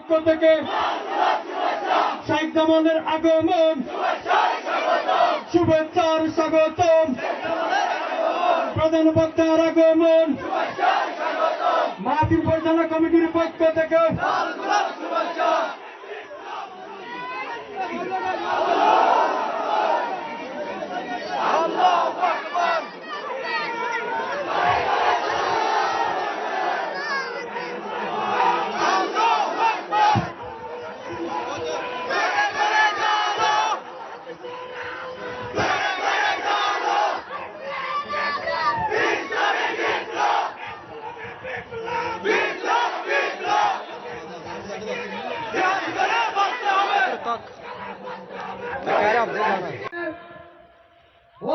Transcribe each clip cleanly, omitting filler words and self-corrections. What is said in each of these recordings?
পক্ষ থেকে শাইখ জামালের আগমন, শুভেচ্ছার স্বাগতম। প্রধান বক্তার আগমন, মাহফিল পরিচালনা কমিটির পক্ষ থেকে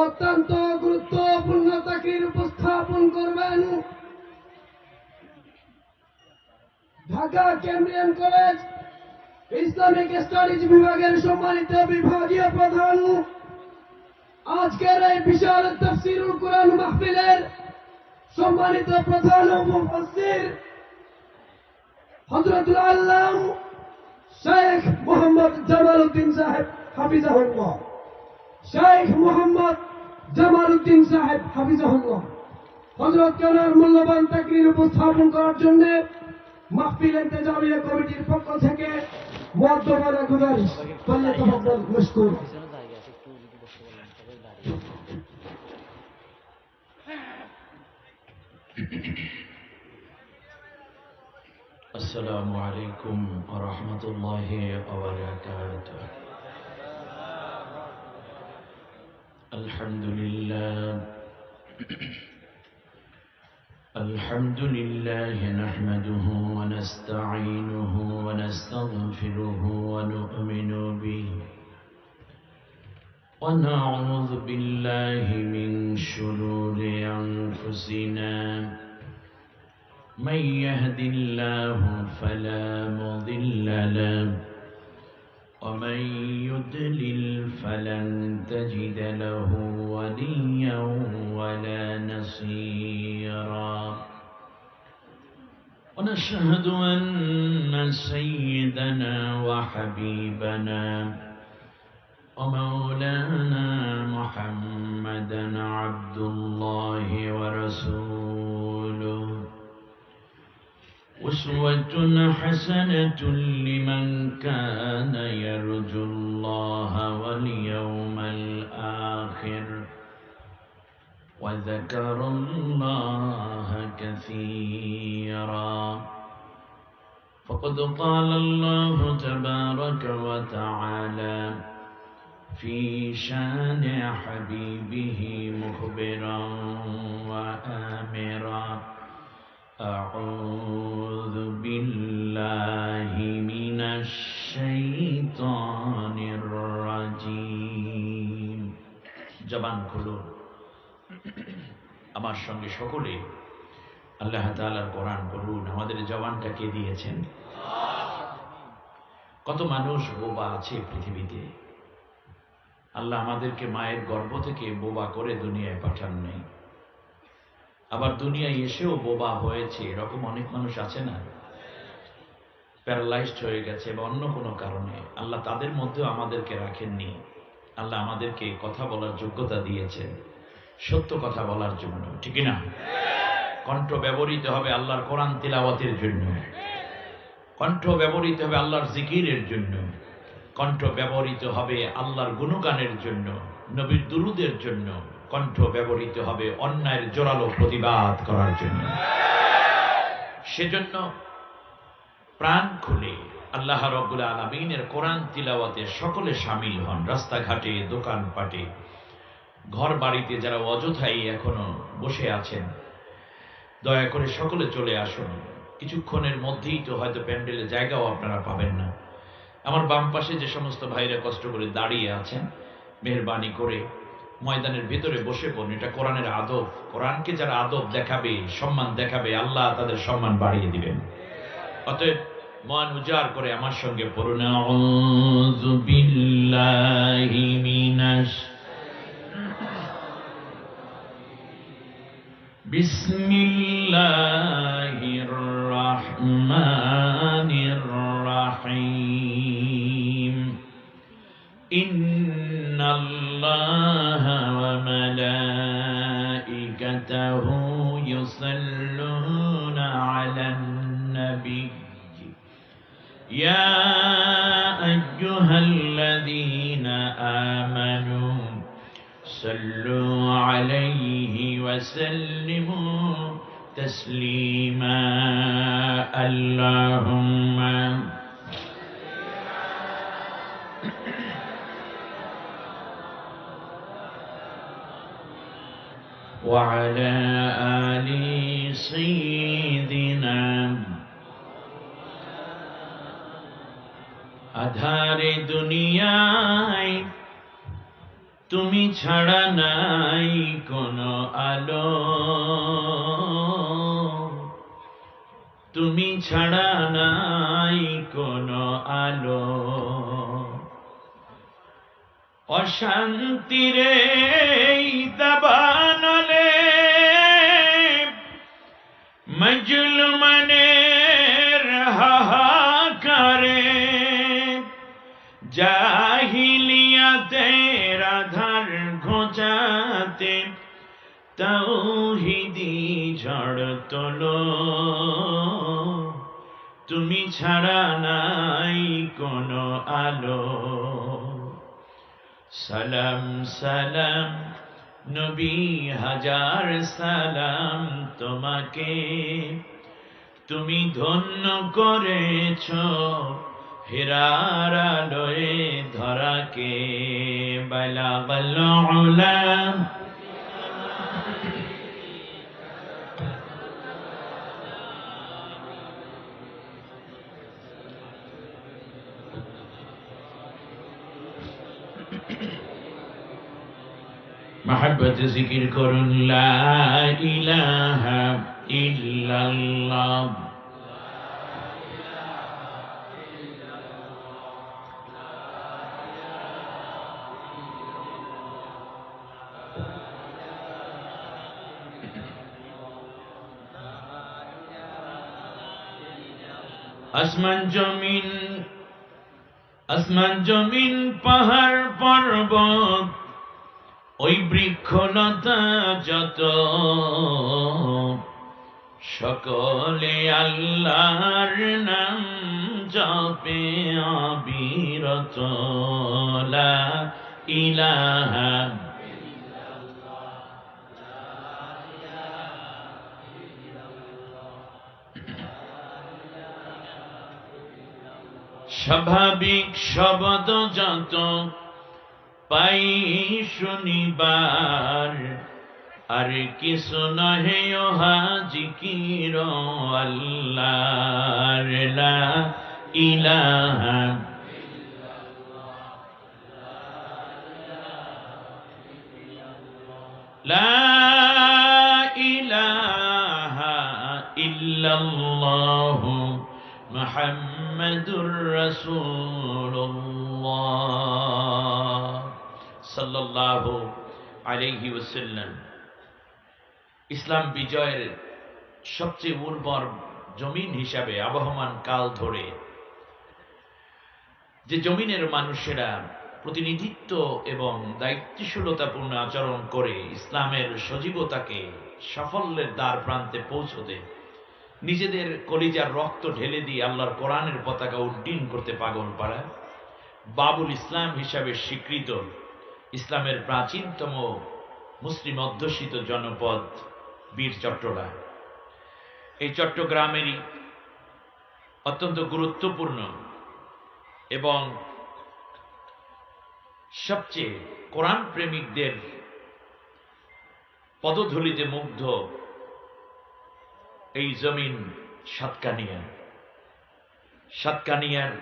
অত্যন্ত গুরুত্বপূর্ণ তাকরীর উপস্থাপন করবেন ঢাকা কেন্দ্রীয় কলেজ ইসলামিক স্টাডিজ বিভাগের সম্মানিত বিভাগীয় প্রধান, আজকের এই বিশাল তাফসীরুল কুরআন মাহফিলের সম্মানিত প্রধান মুফাসসির হযরতুল আল্লাম শেখ মোহাম্মদ জামাল উদ্দিন সাহেব হাফিজাহুল্লাহ, শেখ মোহাম্মদ জামাল উদ্দিন সাহেব হাফিজাহুল্লাহ হযরত কেনার মূল্যবান তাকরীর উপস্থাপন করার জন্য মাহফিল ইন্তেজামিয়া কমিটির পক্ষ থেকে মুআদ্দাবানা গুজারিশ ফাল্যাতাফাদ্দাল মাশকুর। السلام عليكم ورحمة الله وبركاته. الحمد لله نحمده ونستعينه ونستغفره ونؤمن به ونعوذ بالله من شرور أنفسنا، من يهد الله فلا مضل له ومن يضلل فلن تجد له وليا ولا نصيرا. ونشهد أن سيدنا وحبيبنا ومولانا محمدا عبد الله ورسوله، أسوة حسنة لمن كان يرجو الله واليوم الآخر وذكر الله كثيرا. فقد قال الله تبارك وتعالى في شان حبيبه مخبرا وآمرا: أعوذ بالله من الشيطان الرجيم. জবান খুলুন, আমার সঙ্গে সকলে আল্লাহ তাআলার কোরআন পড়ুন। আমাদের জবানটা কে দিয়েছেন? কত মানুষ বোবা আছে পৃথিবীতে। আল্লাহ আমাদেরকে মায়ের গর্ভ থেকে বোবা করে দুনিয়ায় পাঠান নাই, আবার দুনিয়ায় এসেও বোবা হয়েছে, এরকম অনেক মানুষ আছে না? প্যারালাইজড হয়ে গেছে বা অন্য কোনো কারণে। আল্লাহ তাদের মধ্যেও আমাদেরকে রাখেননি। আল্লাহ আমাদেরকে কথা বলার যোগ্যতা দিয়েছেন, সত্য কথা বলার জন্য, ঠিক না? কণ্ঠ ব্যবহৃত হবে আল্লাহর কোরআন তিলাওয়াতের জন্য, কণ্ঠ ব্যবহৃত হবে আল্লাহর জিকিরের জন্য, কণ্ঠ ব্যবহৃত হবে আল্লাহর গুণগানের জন্য, নবীর দুরুদের জন্য, কণ্ঠ ব্যবহৃত হবে অন্যায়ের জোরালো প্রতিবাদ করার জন্য। সেজন্য প্রাণ খুলে আল্লাহ রাব্বুল আলামিনের কোরআন তিলাওয়াতে সকলে শামিল হন। রাস্তাঘাটে, দোকানপাটে, ঘর বাড়িতে যারা অযথাই এখনো বসে আছেন, দয়া করে সকলে চলে আসুন। কিছুক্ষণের মধ্যেই তো হয়তো প্যান্ডেলে জায়গাও আপনারা পাবেন না। আমার বাম পাশে যে সমস্ত ভাইরা কষ্ট করে দাঁড়িয়ে আছেন, মেহেরবানি করে ময়দানের ভিতরে বসে পড়ুন। এটা কোরআনের আদব। কোরআনকে যারা আদব দেখাবে, সম্মান দেখাবে, আল্লাহ তাদের সম্মান বাড়িয়ে দিবেন। অতএব মন উজাড় করে আমার সঙ্গে পড়ুন, আউযু বিল্লাহি মিনাশ বিসমিল্লাহির রাহমানির রাহিম। الرحيم إن الله وملائكته يصلون على النبي يا أيها الذين آمنوا صلوا عليه وسلموا تسليما اللهم وعلى آل سيدنا আধারে দুনিয়ায় তুমি ছাড়া নাই কোনো আলো, তুমি ছাড়া নাই কোনো আলো। অশান্তিরে দাবানলে মজলুমনের হাহাকারে জাহিলিয়াতের আধার ঘোচাতে তাওহীদি ঝড় তোলো, তুমি ছাড়া নাই কোনো আলো। সালাম সালাম নবী হাজার সালাম তোমাকে, তুমি ধন্য করেছ হেরার আলোয় ধরাকে। বালাগাল উলা محبت ذکر کرن لا الہ الا اللہ আসমান জমিন পাহাড় পর্বত ওই বৃক্ষলতা যত সকলে আল্লাহর নাম জপে অবিরত। লা ইলাহা স্বাভাবিক শব্দ যত পাই শুনিবার, আর কিছু নহে ওহা জিকির আল্লাহর। লা ইলাহা লা ইলাহা ইল্লাল্লাহু মুহাম্মাদুর রাসূলুল্লাহ সাল্লাল্লাহু আলাইহি ওয়াসাল্লাম। ইসলাম বিজয়ের সবচেয়ে উর্বর জমিন হিসাবে আবহমান কাল ধরে যে জমিনের মানুষেরা প্রতিনিধিত্ব এবং দায়িত্বশীলতাপূর্ণ আচরণ করে ইসলামের সজীবতাকে সাফল্যের দ্বার প্রান্তে পৌঁছতে নিজেদের কলিজার রক্ত ঢেলে দিয়ে আল্লাহর কোরআনের পতাকা উড্ডীন করতে পাগল পাড়া বাবুল ইসলাম হিসাবে স্বীকৃত ইসলামের প্রাচীনতম মুসলিম অধ্যুষিত জনপদ বীর চট্টগ্রাম। এই চট্টগ্রামেরই অত্যন্ত গুরুত্বপূর্ণ এবং সবচেয়ে কোরআন প্রেমিকদের পদধূলিতে মুগ্ধ এই জমিন সাতকানিয়া। সাতকানিয়ার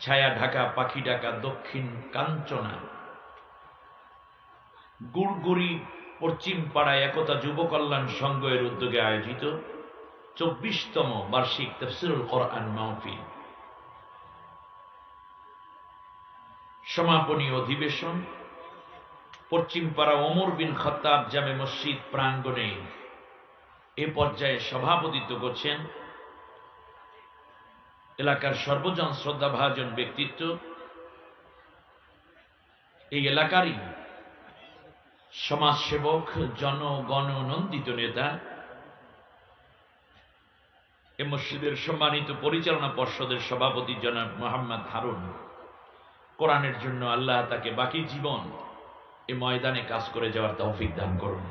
ছায়া ঢাকা পাখি ঢাকা দক্ষিণ কাঞ্চনা গুড়গুড়ি পশ্চিম পাড়ায় একতা যুব কল্যাণ সংঘের উদ্যোগে আয়োজিত ২৪তম বার্ষিক তাফসীরুল কোরআন মাহফিল সমাপনী অধিবেশন পশ্চিমপাড়া ওমর বিন খাত্তাব জামে মসজিদ প্রাঙ্গণে এ পর্যায়ে সভাপতিত্ব করছেন এলাকার সর্বজন শ্রদ্ধাভাজন ব্যক্তিত্ব, এই এলাকারই সমাজসেবক, জনগণ নন্দিত নেতা, এ মসজিদের সম্মানিত পরিচালনা পর্ষদের সভাপতি জনাব মোহাম্মদ হারুন। কোরআনের জন্য আল্লাহ তাকে বাকি জীবন এ ময়দানে কাজ করে যাওয়ার তৌফিক দান করুন।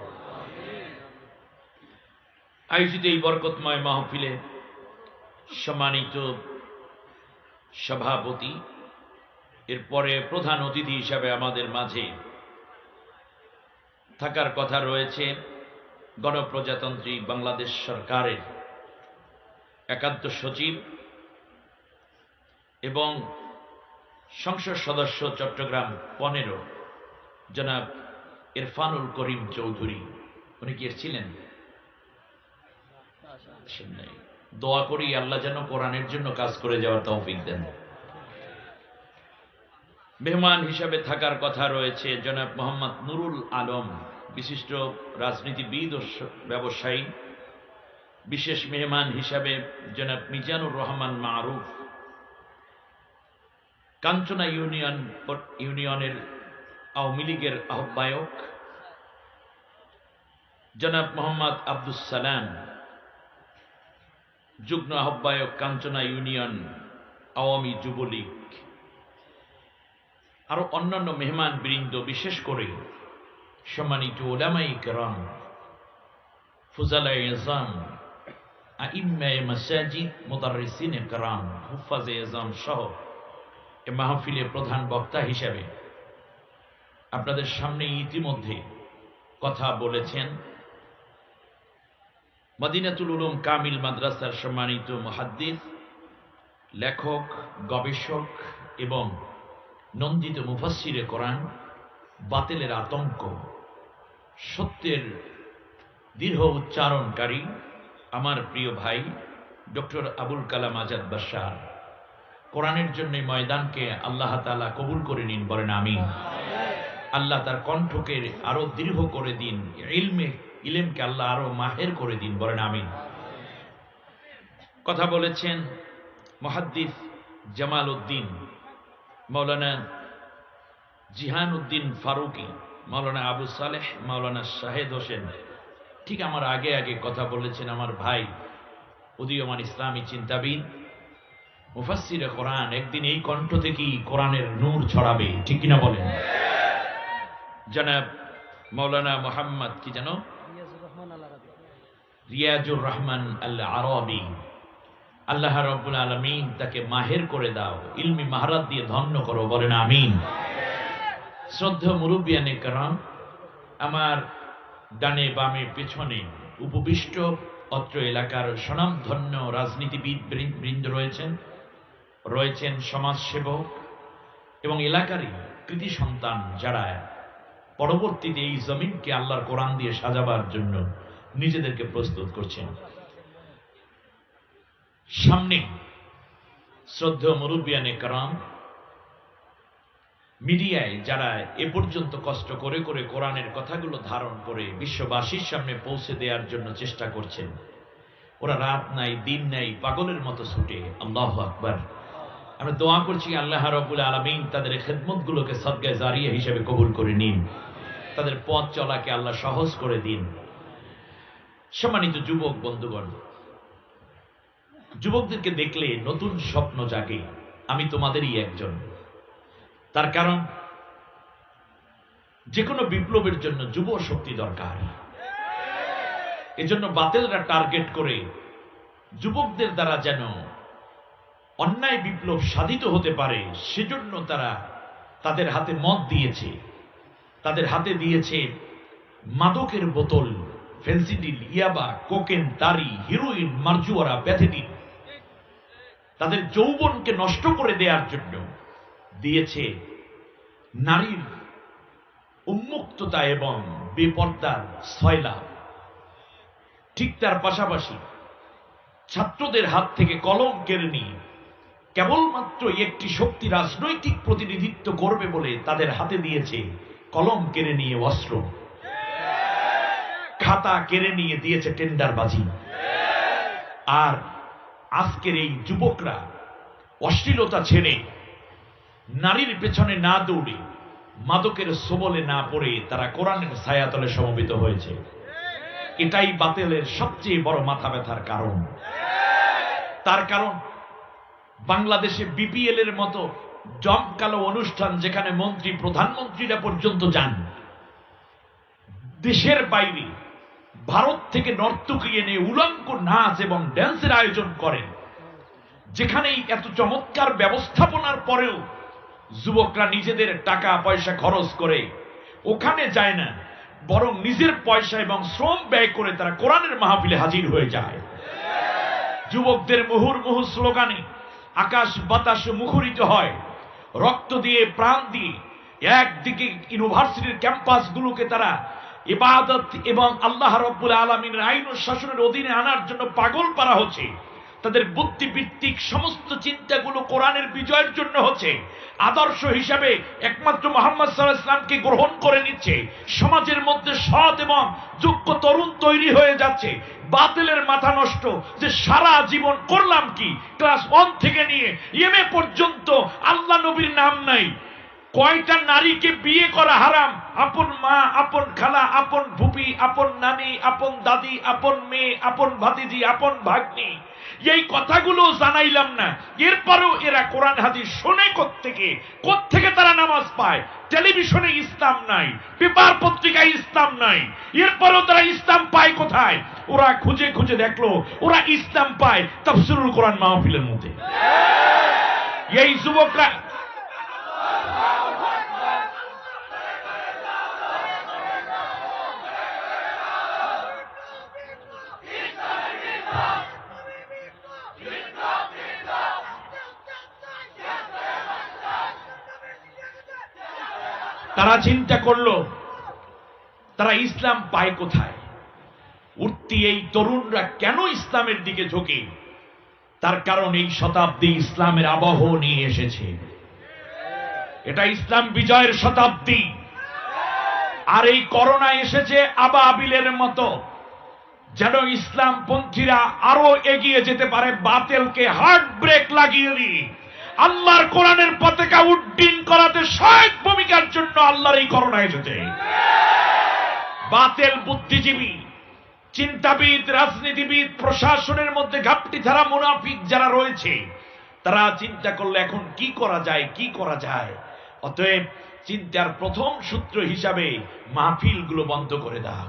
আয়োজিত এই বরকতময় মাহফিলে সম্মানিত সভাপতি, এরপরে প্রধান অতিথি হিসাবে আমাদের মাঝে থাকার কথা রয়েছে গণপ্রজাতন্ত্রী বাংলাদেশ সরকারের একান্ত সচিব এবং সংসদ সদস্য চট্টগ্রাম 15 জনাব ইরফানুল করিম চৌধুরী। উনি কি এসেছিলেন? দোয়া করি আল্লাহ যেন কোরআনের জন্য কাজ করে যাওয়ার তৌফিক দেন। মেহমান হিসাবে থাকার কথা রয়েছে জনাব মোহাম্মদ নুরুল আলম, বিশিষ্ট রাজনীতিবিদ ও ব্যবসায়ী। বিশেষ মেহমান হিসাবে জনাব মিজানুর রহমান মারুফ, কাঞ্চনা ইউনিয়নের আওয়ামী লীগের আহ্বায়ক। জনাব মোহাম্মদ আব্দুস সালাম, যুগ্ম আহ্বায়ক কাঞ্চনা ইউনিয়ন আওয়ামী যুবলীগ। আরো অন্যান্য মেহমান বৃন্দ, বিশেষ করে সম্মানিত উলামায়ে কেরাম, ফুজালায়ে ইজাম, আইম্মায়ে মাসাজিদ, মুদাররিসিনে কেরাম, হুফাজে ইজাম সহ এ মাহফিলে প্রধান বক্তা হিসেবে আপনাদের সামনে ইতিমধ্যে কথা বলেছেন মদিনাতুল উলুম কামিল মাদ্রাসার সম্মানিত মুহাদ্দিস, লেখক, গবেষক এবং নন্দিত মুফাসসিরে কোরআন, বাতিলের আতঙ্ক, সত্যের দীর্ঘ উচ্চারণকারী আমার প্রিয় ভাই ডক্টর আবুল কালাম আজাদ বাশার। কোরআনের জন্য ময়দানকে আল্লাহ তাআলা কবুল করে নিন, বলেন আমিন। আল্লাহ তার কণ্ঠকে আরো দীর্ঘ করে দিন, ইলমকে আল্লাহ আরো মাহের করে দিন, বলেন আমিন। কথা বলেছেন মুহাদ্দিস জামাল উদ্দিন, মাওলানা জিহান উদ্দিন ফারুকি, মাওলানা আবু সালেহ, মাওলানা শাহেদ হোসেন। ঠিক আমার আগে আগে কথা বলেছেন আমার ভাই উদীয়মান ইসলামী চিন্তাবিদ, মুফাসসিরে কোরআন। একদিন এই কণ্ঠ থেকেই কোরআনের নূর ছড়াবে, ঠিক কিনা বলেন? জনাব মাওলানা মোহাম্মদ কি যেন রিয়াজুর রহমান আল আরবি, আল্লাহ রাব্বুল আলামিন তাকে মাহের করে দাও, ইলমি মাহারাত দিয়ে ধন্য করো, বলেন আমিন। শ্রদ্ধেয় মুরব্বিয়ানে কেরাম, আমার ডানে বামে পেছনে উপবিষ্ট অত্র এলাকার স্বনামধন্য রাজনীতিবিদ বৃন্দ রয়েছেন সমাজসেবক এবং এলাকারই কৃতি সন্তান, যারা পরবর্তীতে এই জমিনকে আল্লাহর কোরআন দিয়ে সাজাবার জন্য নিজেদেরকে প্রস্তুত করছেন। সামনে শ্রদ্ধেয় মুরব্বিয়ানে কেরাম, মিডিয়ায় যারা এ পর্যন্ত কষ্ট করে করে কোরআনের কথাগুলো ধারণ করে বিশ্ববাসীর সামনে পৌঁছে দেওয়ার জন্য চেষ্টা করছেন, ওরা রাত নাই দিন নাই পাগলের মতো ছুটে। আল্লাহু আকবার। আমরা দোয়া করছি আল্লাহ রাব্বুল আলামিন তাদের খেদমতগুলোকে সদকায়ে জারিয়া হিসেবে কবুল করে নিন, তাদের পথ চলাকে আল্লাহ সহজ করে দিন। সম্মানিত যুবক বন্ধুগণ, যুবকদেরকে দেখলে নতুন স্বপ্ন জাগে। আমি তোমাদেরই একজন। তার কারণ, যে কোনো বিপ্লবের জন্য যুব শক্তি দরকার। এজন্য বাতিলরা টার্গেট করে যুবকদের দ্বারা যেন অন্যায় বিপ্লব সাধিত হতে পারে, সেজন্য তারা তাদের হাতে মদ দিয়েছে, তাদের হাতে দিয়েছে মাদকের বোতল, ফেন্সিডিল, ইয়াবা, কোকেন, তারি, হিরোইন, মারজুয়ারা, প্যাথেটিন। তাদের যৌবনকে নষ্ট করে দেওয়ার জন্য দিয়েছে নারীর উন্মুক্ততা এবং বেপর্দার সয়লাভ। ঠিক তার পাশাপাশি ছাত্রদের হাত থেকে কলম কেড়ে নিয়ে কেবলমাত্র একটি শক্তি রাজনৈতিক প্রতিনিধিত্ব করবে বলে তাদের হাতে দিয়েছে কলম কেড়ে নিয়ে অস্ত্র, খাতা কেড়ে নিয়ে দিয়েছে টেন্ডারবাজি। আর আজকের এই যুবকরা অশ্লীলতা ছেড়ে নারীর পেছনে না দৌড়ে মাদকের সবলে না পড়ে তারা কোরআনের ছায়াতলে সমবেত হয়েছে। এটাই বাতিলের সবচেয়ে বড় মাথা ব্যথার কারণ। তার কারণ বাংলাদেশে বিপিএল এর মতো জমকালো অনুষ্ঠান যেখানে মন্ত্রী প্রধানমন্ত্রীরা পর্যন্ত যান, দেশের বাইরে ভারত থেকে নর্তকী এনে উলঙ্গ নাচ এবং ড্যান্সের আয়োজন করেন, যেখানেই এত চমৎকার ব্যবস্থাপনার পরেও যুবকরা নিজেদের টাকা পয়সা খরচ করে ওখানে যায় না, বরং নিজের পয়সা এবং শ্রম ব্যয় করে তারা কোরআনের মাহফিলে হাজির হয়ে যায়। যুবকদের মুহুর্মুহু স্লোগানে আকাশ বাতাস মুখরিত হয়, রক্ত দিয়ে প্রাণ দিয়ে। একদিকে ইউনিভার্সিটির ক্যাম্পাসগুলোকে তারা ইবাদত এবং আল্লাহ রাব্বুল আলামিনের আইন ও শাসনের অধীনে আনার জন্য পাগল পারা হচ্ছে। তাদের বুদ্ধিভিত্তিক সমস্ত চিন্তাগুলো কোরআনের বিজয়ের জন্য হচ্ছে। আদর্শ হিসাবে একমাত্র মুহাম্মদ সাল্লাল্লাহু আলাইহি ওয়াসাল্লামকে গ্রহণ করে নিচ্ছে। সমাজের মধ্যে সৎ এবং যোগ্য তরুণ তৈরি হয়ে যাচ্ছে। বাতিলের মাথা নষ্ট যে সারা জীবন করলাম কি, ক্লাস 1 থেকে নিয়ে এমএ পর্যন্ত আল্লাহ নবীর নাম নাই। কয়টা নারীকে বিয়ে করা হারাম, আপন মা, আপন খালা, আপন ফুপি, আপন নানি, আপন দাদি, আপন মেয়ে, আপন ভাতিজি, আপন ভাগ্নি, এই কথাগুলো জানাইলাম না। এরপরেও এরা কোরআন হাদিস শোনে কোত্থেকে তারা নামাজ পায়? টেলিভিশনে ইসলাম নাই, পেপার পত্রিকায় ইসলাম নাই, এরপরেও তারা ইসলাম পায় কোথায়? ওরা খুঁজে খুঁজে দেখলো ওরা ইসলাম পায় তাফসীরুল কোরআন মাহফিলের মধ্যে। এই যুবকরা তারা চিন্তা করলো তারা ইসলাম পায় কোথায়। উঠতি এই তরুণরা কেন ইসলামের দিকে ঝোঁকে? তার কারণ এই শতাব্দী ইসলামের আবহ নিয়ে এসেছে। এটা ইসলাম বিজয়ের শতাব্দী। আর এই করোনা এসেছে আবাবিলের মতো, যেন ইসলাম পন্থীরা আরো এগিয়ে যেতে পারে, বাতিলকে হার্ট ব্রেক লাগিয়ে দিয়ে আল্লাহর কোরআনের পতাকা উড্ডীন করাতে সহায়ক ভূমিকার জন্য আল্লাহর এই করোনা এসেছে। বাতিল বুদ্ধিজীবী, চিন্তাবিদ, রাজনীতিবিদ, প্রশাসনের মধ্যে ঘাপটি ছাড়া মুনাফিক যারা রয়েছে, তারা চিন্তা করলে এখন কি করা যায়, কি করা যায়। অতএব চিন্তার প্রথম সূত্র হিসাবে মাহফিলগুলো বন্ধ করে দাও।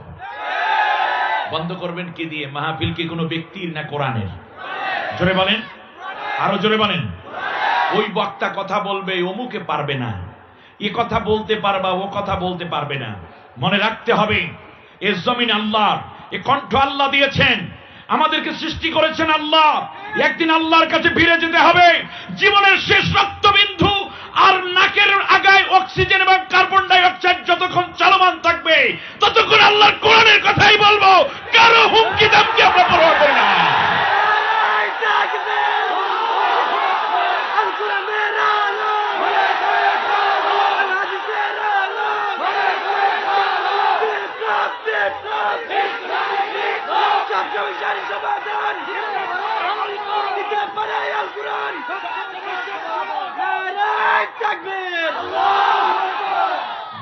বন্ধ করবেন কি দিয়ে? মাহফিল কি কোনো ব্যক্তির না কোরআনের? জোরে বলেন, আরো জোরে বলেন। ওই বক্তা কথা বলবে, অমুকে পারবে না, এ কথা বলতে পারবা, ও কথা বলতে পারবে না। মনে রাখতে হবে এ জমিন আল্লাহর, এ কণ্ঠ আল্লাহ দিয়েছেন, আমাদেরকে সৃষ্টি করেছেন আল্লাহ। একদিন আল্লাহর কাছে ফিরে যেতে হবে। জীবনের শেষ রক্তবিন্দু আর নাকের আগায় অক্সিজেন এবং কার্বন ডাই অক্সাইড যতক্ষণ চলমান থাকবে ততক্ষণ আল্লাহর কোরআনের কথাই বলবো। কারো হুমকি দামকি আমরা পরোয়া করি না।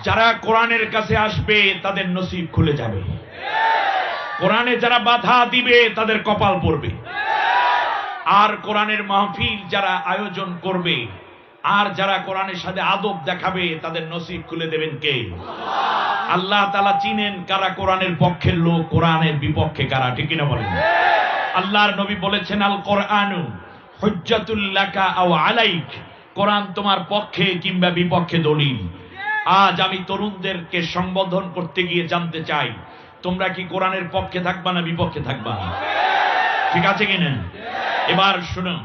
যারা কোরআনের কাছে আসবে তাদের নসিব খুলে যাবে। কোরআনে যারা বাধা দিবে তাদের কপাল পড়বে। আর কোরআনের মাহফিল যারা আয়োজন করবে আর যারা কোরআনের সাথে আদব দেখাবে তাদের নসিব খুলে দেবেন কে? আল্লাহ তাআলা চিনেন কারা কোরআনের পক্ষের লোক, কোরআনের বিপক্ষে কারা, ঠিক কিনা বলেন? আল্লাহর নবী বলেছেন, আল কোরআনু হুজ্জাতুল লাকা আও আলাইক, কোরআন তোমার পক্ষে কিংবা বিপক্ষে দলিল। আজ আমি তরুণদেরকে সম্বোধন করতে গিয়ে জানতে চাই, তোমরা কি কোরআনের পক্ষে থাকবা না বিপক্ষে থাকবা? ঠিক আছে কিনা? এবার শুনুন,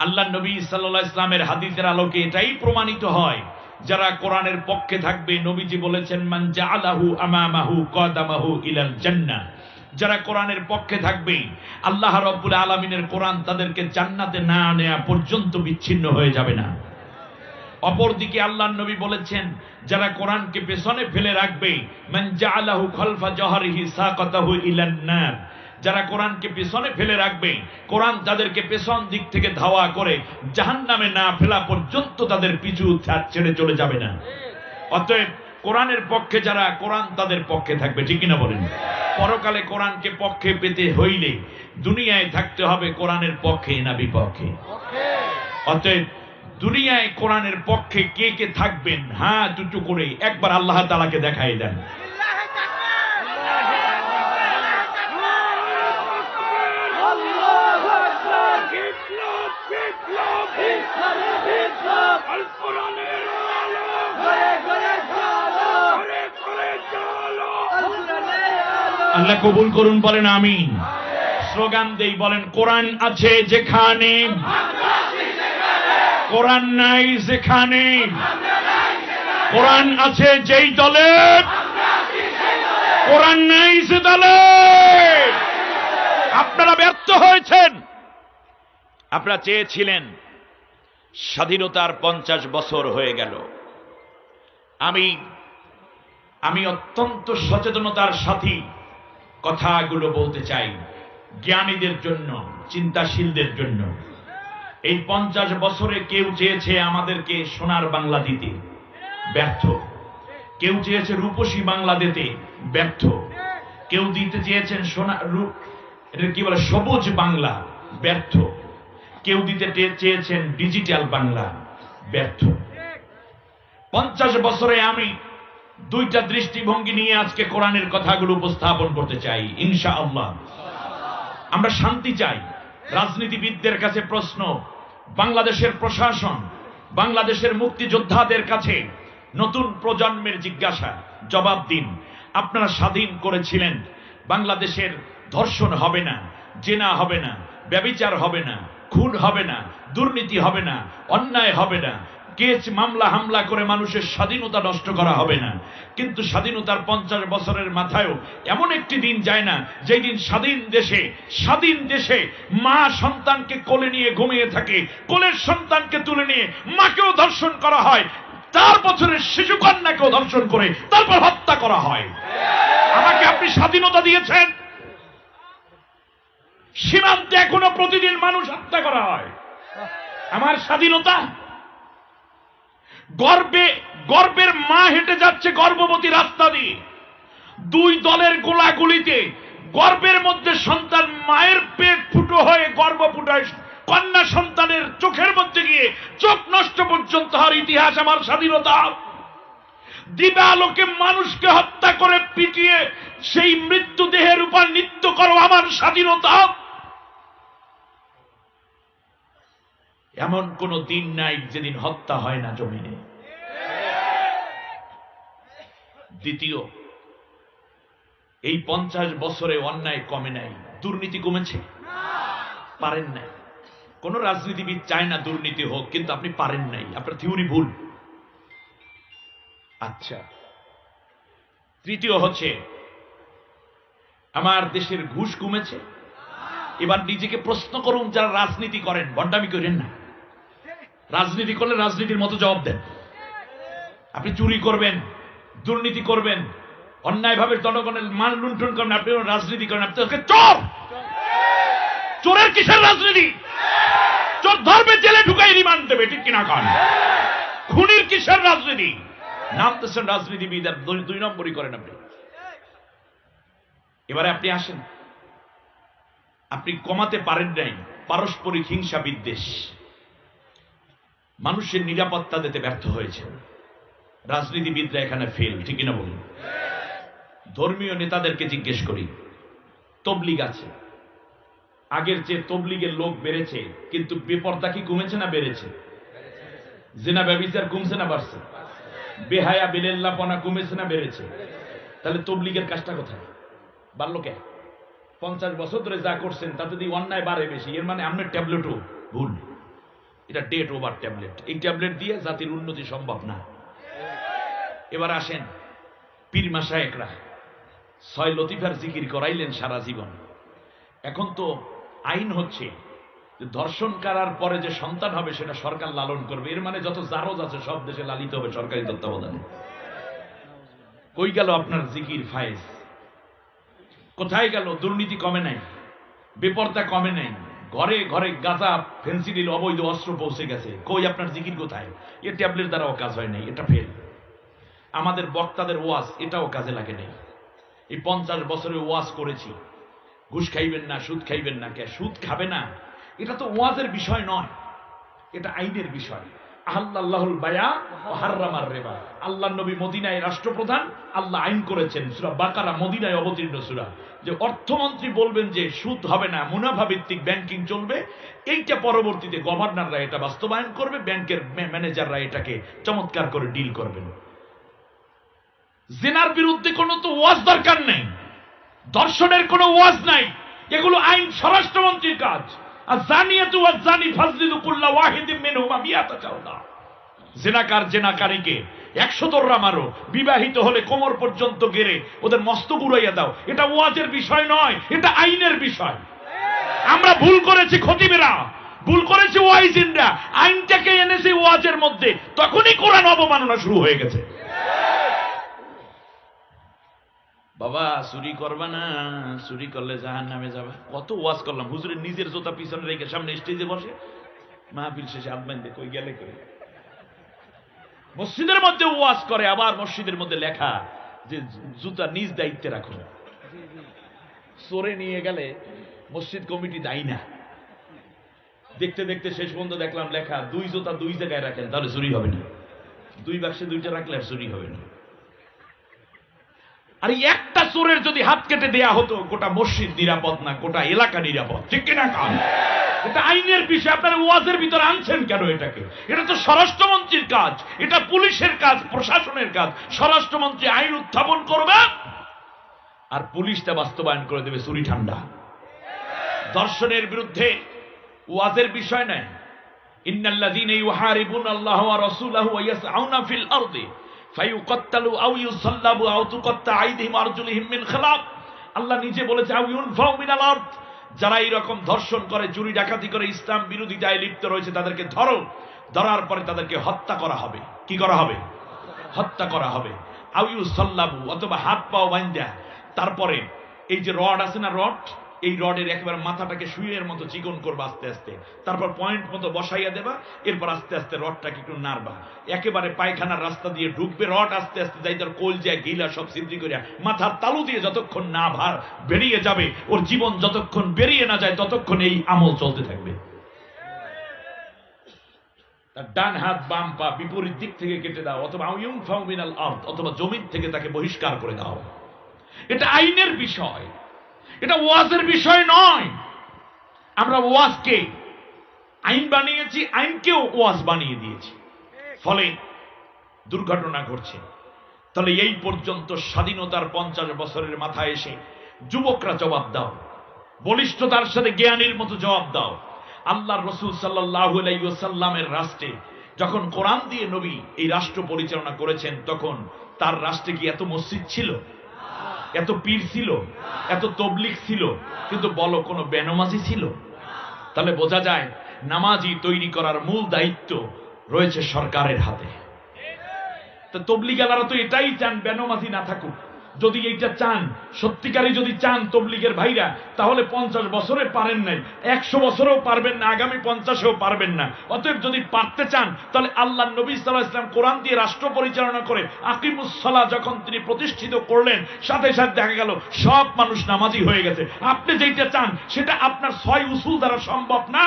আল্লাহ নবী সাল্লাল্লাহু আলাইহি ওয়াসাল্লামের হাদিসের আলোকে এটাই প্রমাণিত হয় যারা কোরআনের পক্ষে থাকবে। নবীজি বলেছেন, মান জাআলাহু আমামাহু কাদামাহু ইলাল জান্নাহ, যারা কোরআনের পক্ষে থাকবে আল্লাহ রাব্বুল আলামিনের কোরআন তাদেরকে জান্নাতে না নেওয়া পর্যন্ত বিচ্ছিন্ন হয়ে যাবে না। অপরদিকে আল্লাহর নবী বলেছেন, যারা কোরআনকে পেছনে ফেলে রাখবে, মান জাআলাহু খালফা জহরিহি সাকাতাহু ইলান নার, যারা কোরআনকে পেছনে ফেলে রাখবে, কোরআন তাদেরকে পেছন দিক থেকে ধাওয়া করে জাহান্নামে না ফেলা পর্যন্ত তাদের পিছু ছেড়ে চলে যাবে না। অতএব কোরআনের পক্ষে যারা, কোরআন তাদের পক্ষে থাকবে, ঠিক কিনা বলেন? পরকালে কোরআনকে পক্ষে পেতে হইলে দুনিয়ায় থাকতে হবে কোরআনের পক্ষে না বিপক্ষে? অতএব দুনিয়ায় কোরআনের পক্ষে কে কে থাকবেন, হ্যাঁ দুটো করে একবার আল্লাহ তাআলাকে দেখাই দেন। আল্লাহ কবুল করুন, বলেন আমিন। স্লোগান দেই, বলেন কোরআন আছে যেখানে, কোরআন নাই যেখানে, কোরআন আছে যেই দলে, কোরআন নাই সে দলে। আপনারা ব্যর্থ হয়েছেন। আপনারা চেয়েছিলেন স্বাধীনতার 50 বছর হয়ে গেল। আমি অত্যন্ত সচেতনতার সাথে কথাগুলো বলতে চাই, জ্ঞানীদের জন্য, চিন্তাশীলদের জন্য। এই 50 বছরে কেউ চেয়েছে আমাদেরকে সোনার বাংলা দিতে, ব্যর্থ। কেউ চেয়েছে রূপসী বাংলা দিতে, ব্যর্থ। কেউ দিতে চেয়েছেন এটা কি বলে, সবুজ বাংলা, ব্যর্থ। কেউ দিতে চেয়েছেন ডিজিটাল বাংলা, ব্যর্থ। 50 বছরে আমি দুইটা দৃষ্টিভঙ্গি নিয়ে আজকে কোরআনের কথাগুলো উপস্থাপন করতে চাই ইনশাআল্লাহ। আমরা শান্তি চাই। রাজনীতিবিদদের কাছে প্রশ্ন, বাংলাদেশের প্রশাসন, বাংলাদেশের মুক্তিযোদ্ধাদের কাছে নতুন প্রজন্মের জিজ্ঞাসা, জবাব দিন। আপনারা স্বাধীন করেছিলেন, বাংলাদেশের ধর্ষণ হবে না, জেনা হবে না, ব্যভিচার হবে না, খুন হবে না, দুর্নীতি হবে না, অন্যায় হবে না, কেস মামলা হামলা করে মানুষের স্বাধীনতা নষ্ট করা হবে না। কিন্তু স্বাধীনতার 50 বছরের মাথায়ও এমন একটি দিন যায় না যেই দিন স্বাধীন দেশে মা সন্তানকে কোলে নিয়ে ঘুমিয়ে থাকে, কোলের সন্তানকে তুলে নিয়ে মাকেও ধর্ষণ করা হয়, 4 বছরের শিশু কন্যাকেও ধর্ষণ করে তারপর হত্যা করা হয়। আমাকে আপনি স্বাধীনতা দিয়েছেন, সীমান্তে এখনো প্রতিদিন মানুষ হত্যা করা হয়। আমার স্বাধীনতা, গর্বের মা হেঁটে যাচ্ছে গর্ভবতী রাস্তা দিয়ে, 2 দলের গোলাগুলিতে গর্বের মধ্যে সন্তান মায়ের পেট ফুটো হয়ে গর্ভ ফুটায়, কন্যা সন্তানের চোখের মধ্যে গিয়ে চোখ নষ্ট পর্যন্ত হওয়ার ইতিহাস আমার স্বাধীনতা। দিবালোকে মানুষকে হত্যা করে পিটিয়ে সেই মৃত্যুদেহের উপর নৃত্য করো আমার স্বাধীনতা। এমন কোন দিন নাই যেদিন হত্যা হয় না জমিনে। দ্বিতীয়, এই 50 বছরে অন্যায় কমে নাই, দুর্নীতি কমেছে? পারেন নাই। কোন রাজনীতিবিদ চায় না দুর্নীতি হোক, কিন্তু আপনি পারেন নাই, আপনার থিওরি ভুল। আচ্ছা, তৃতীয় হচ্ছে আমার দেশের ঘুষ কমেছে? এবার নিজেকে প্রশ্ন করুন, যারা রাজনীতি করেন, ভণ্ডামি করেন না। রাজনীতি করলে রাজনীতির মতো জবাব দেন। আপনি চুরি করবেন, দুর্নীতি করবেন, অন্যায়ভাবে জনগণের মান লুণ্ঠন করেন, আপনি রাজনীতি করেন, আপনি চোর। চোরের কিসের রাজনীতি? চোর ধরবে, জেলে ঢুকাই রিমান্ড দেবে, ঠিক কিনা কন? খুনির কিসের রাজনীতি? নামতেছেন রাজনীতিবিদ, আর 2 নম্বরই করেন আপনি। এবারে আপনি আসেন, আপনি কমাতে পারেন নাই পারস্পরিক হিংসা বিদ্বেষ, মানুষের নিরাপত্তা দিতে ব্যর্থ হয়েছে। রাজনীতিবিদরা এখানে ফেল, ঠিক কিনা বলুন? ধর্মীয় নেতাদেরকে জিজ্ঞেস করি, তবলিগ আছে, আগের চেয়ে তবলিগের লোক বেড়েছে, কিন্তু বেপর্দা কি কমেছে না বেড়েছে? জিনা ব্যভিচার কমছে না বাড়ছে? বেহায়া বেলেল্লাপনা কমেছে না বেড়েছে? তাহলে তবলিগের কাজটা কোথায়? বাড়লো কে? 50 বছর ধরে যা করছেন তাতে যদি অন্যায় বাড়ে বেশি, এর মানে আপনার ট্যাবলেটও ভুল। এটা ডেট ওভার ট্যাবলেট। এই ট্যাবলেট দিয়ে জাতির উন্নতি সম্ভব না। এবার আসেন, পীর মাশায়েখরা 6 লতিফার জিকির করাইলেন সারা জীবন। এখন তো আইন হচ্ছে যে ধর্ষণ করার পরে যে সন্তান হবে সেটা সরকার লালন করবে, এর মানে যত জারজ আছে সব দেশে লালিত হবে সরকারি তত্ত্বাবধানে। কই গেল আপনার জিকির ফায়েজ? কোথায় গেল? দুর্নীতি কমে নাই, বেপরদা কমে নাই, ঘরে ঘরে গাঁজা ফেন্সিডিল অবৈধ অস্ত্র পৌঁছে গেছে। কই আপনার জিকির কোথায়? এ ট্যাবলেট দ্বারাও কাজ হয় নাই, এটা ফেল। আমাদের বক্তাদের ওয়াজ এটাও কাজে লাগে নাই। এই 50 বছরে ওয়াজ করেছি, ঘুষ খাইবেন না, সুদ খাইবেন না। কে সুদ খাবে না? এটা তো ওয়াজের বিষয় নয়, এটা আইনের বিষয়। আহাল্লাহুল বায়া ওয়া হাররামার রিবা। আল্লাহর নবী মদিনায় রাষ্ট্রপ্রধান, আল্লাহ আইন করেছেন, সূরা বাকারা মদিনায় অবতীর্ণ সূরা, যে অর্থমন্ত্রী বলবেন যে সুদ হবে না, মুনাফা ভিত্তিক ব্যাংকিং চলবে। এইটা পরবর্তীতে গভর্নররা এটা বাস্তবায়ন করবে, ব্যাংকের ম্যানেজাররা এটাকে চমৎকার করে ডিল করবেন। জিনার বিরুদ্ধে কোনো তো ওয়াজ দরকার নেই, দর্শনের কোনো ওয়াজ নাই, এগুলো আইন স্বরাষ্ট্রমন্ত্রীর কাজ। আর জানিয়াতু ওয়াজ জানি ফাজলিদু কুল্লা ওয়াহিদিন মিনহুমা মিয়াতা জালদা। জিনাকার জিনাকারীকে 100 দররা মারো, বিবাহিত হলে কোমর পর্যন্ত গেড়ে ওদের মস্তক উড়াইয়া দাও। এটা ওয়াজের বিষয় নয়, এটা আইনের বিষয়। আমরা ভুল করেছি, খতিবেরা ভুল করেছে, ওয়াইজিনরা আইনটাকে এনেছে ওয়াজের মধ্যে, তখনই কোরআন অবমাননা শুরু হয়ে গেছে। বাবা চুরি করবা না, চুরি করলে জাহান্নামে যাবা। কত ওয়াজ করলাম, হুজুরের নিজের জুতা পিছনে রেখে সামনে স্টেজে বসে মাহফিল শেষে হাত বাঁধে কই গেলে করে। মসজিদের মধ্যে ওয়াজ করে, আবার মসজিদের মধ্যে লেখা যে জুতা নিজ দায়িত্বে রাখুন। চোরে নিয়ে গেলে মসজিদ কমিটি দায়ী না। দেখতে দেখতে শেষ পর্যন্ত দেখলাম লেখা 2 জুতা 2 জায়গায় রাখেন, তাহলে চুরি হবে না। 2 বাক্সে 2টা রাখলে আর চুরি হবে না। আর একটা চোরের যদি হাত কেটে দেয়া হতো, গোটা মসজিদ নিরাপদ না, গোটা এলাকা নিরাপদ। ঠিক কিনা কান? এটা আইনের বিষয়। আপনারা ওয়াজের ভিতরে আনছেন কেন এটাকে? এটা তো স্বরাষ্ট্রমন্ত্রীর কাজ, এটা পুলিশের কাজ, প্রশাসনের কাজ। স্বরাষ্ট্রমন্ত্রী আইন উত্থাপন করবে আর পুলিশটা বাস্তবায়ন করে দেবে। চুরি ঠান্ডা। দর্শনের বিরুদ্ধে ওয়াজের বিষয় নয়। ইন্নাল্লাযীনা ইউহারিবুনা আল্লাহ ওয়া রাসূলাহু ওয়া ইয়াসআউনা ফিল আরদি ফায়ুকাত্তালু আও ইউসাল্লাবু আও তুকাত্তা আইদিহিম আরজুলিহিম মিন খিলাফ। আল্লাহ নিজে বলেছে আও ইউনফাউ মিনাল আরদ। যারা এরকম ধর্ষণ করে, চুরি ডাকাতি করে, ইসলাম বিরোধিতায় লিপ্ত রয়েছে, তাদেরকে ধরো, ধরার পরে তাদেরকে হত্যা করা হবে। কি করা হবে? হত্যা করা হবে। আও ইউসাল্লাবু, অথবা হাত পাও বাঁধা, তারপরে এই যে রড আছে না, রড, এই রডের একেবারে মাথাটাকে সুইয়ের মতো চিকন করবা আস্তে আস্তে, তারপর পয়েন্ট মতো বসাইয়া দেবা, এরপর আস্তে আস্তে রডটাকে একটু নাড়বা, একেবারে পায়খানার রাস্তা দিয়ে ঢুকবে রড, আস্তে আস্তে যাই তার কলজা গিলা সব সিদ্ধি করিয়া মাথার তালু দিয়ে যতক্ষণ না ভার বেরিয়ে যাবে, ওর জীবন যতক্ষণ বেরিয়ে না যায় ততক্ষণ এই আমল চলতে থাকবে। তার ডান হাত বাম পা বিপরীত দিক থেকে কেটে দাও, অথবা ইউনফাউ মিনাল আরদ, অথবা জমিন থেকে তাকে বহিষ্কার করে দাও। এটা আইনের বিষয়, এটা ওয়াজের বিষয় নয়। আমরা ওয়াজকে আইন বানিয়েছি, আইনকেও ওয়াজ বানিয়ে দিয়েছি, ফলে দুর্ঘটনা ঘটছে। তাহলে এই পর্যন্ত স্বাধীনতার 50 বছরের মাথায় এসে যুবকরা জবাব দাও, বলিষ্ঠতার সাথে জ্ঞানীর মতো জবাব দাও। আল্লাহর রাসূল সাল্লাল্লাহু আলাইহি ওয়াসাল্লামের রাষ্ট্রে যখন কোরআন দিয়ে নবী এই রাষ্ট্র পরিচালনা করেছেন, তখন তার রাষ্ট্রে কি এত মসজিদ ছিল, এত পীর ছিল, এত তবলিগ ছিল, কিন্তু বলো কোনো বেনামাজি ছিল? তাহলে বোঝা যায় নামাজি তৈরি করার মূল দায়িত্ব রয়েছে সরকারের হাতে। তো তবলিগালারা তো এটাই চান বেনামাজি না থাকুক। যদি এইটা চান, সত্যিকারই যদি চান তবলিগের ভাইরা, তাহলে 50 বছরে পারেন নাই, 100 বছরেও পারবেন না, আগামী 50-এও পারবেন না। অতএব যদি পারতে চান, তাহলে আল্লাহর নবী সাল্লাল্লাহু আলাইহি ওয়াসাল্লাম কোরআন দিয়ে রাষ্ট্র পরিচালনা করে আকিমুস সালাহ যখন তিনি প্রতিষ্ঠিত করলেন, সাথে সাথে দেখা গেল সব মানুষ নামাজি হয়ে গেছে। আপনি যেটা চান সেটা আপনার 6 উসুল দ্বারা সম্ভব না।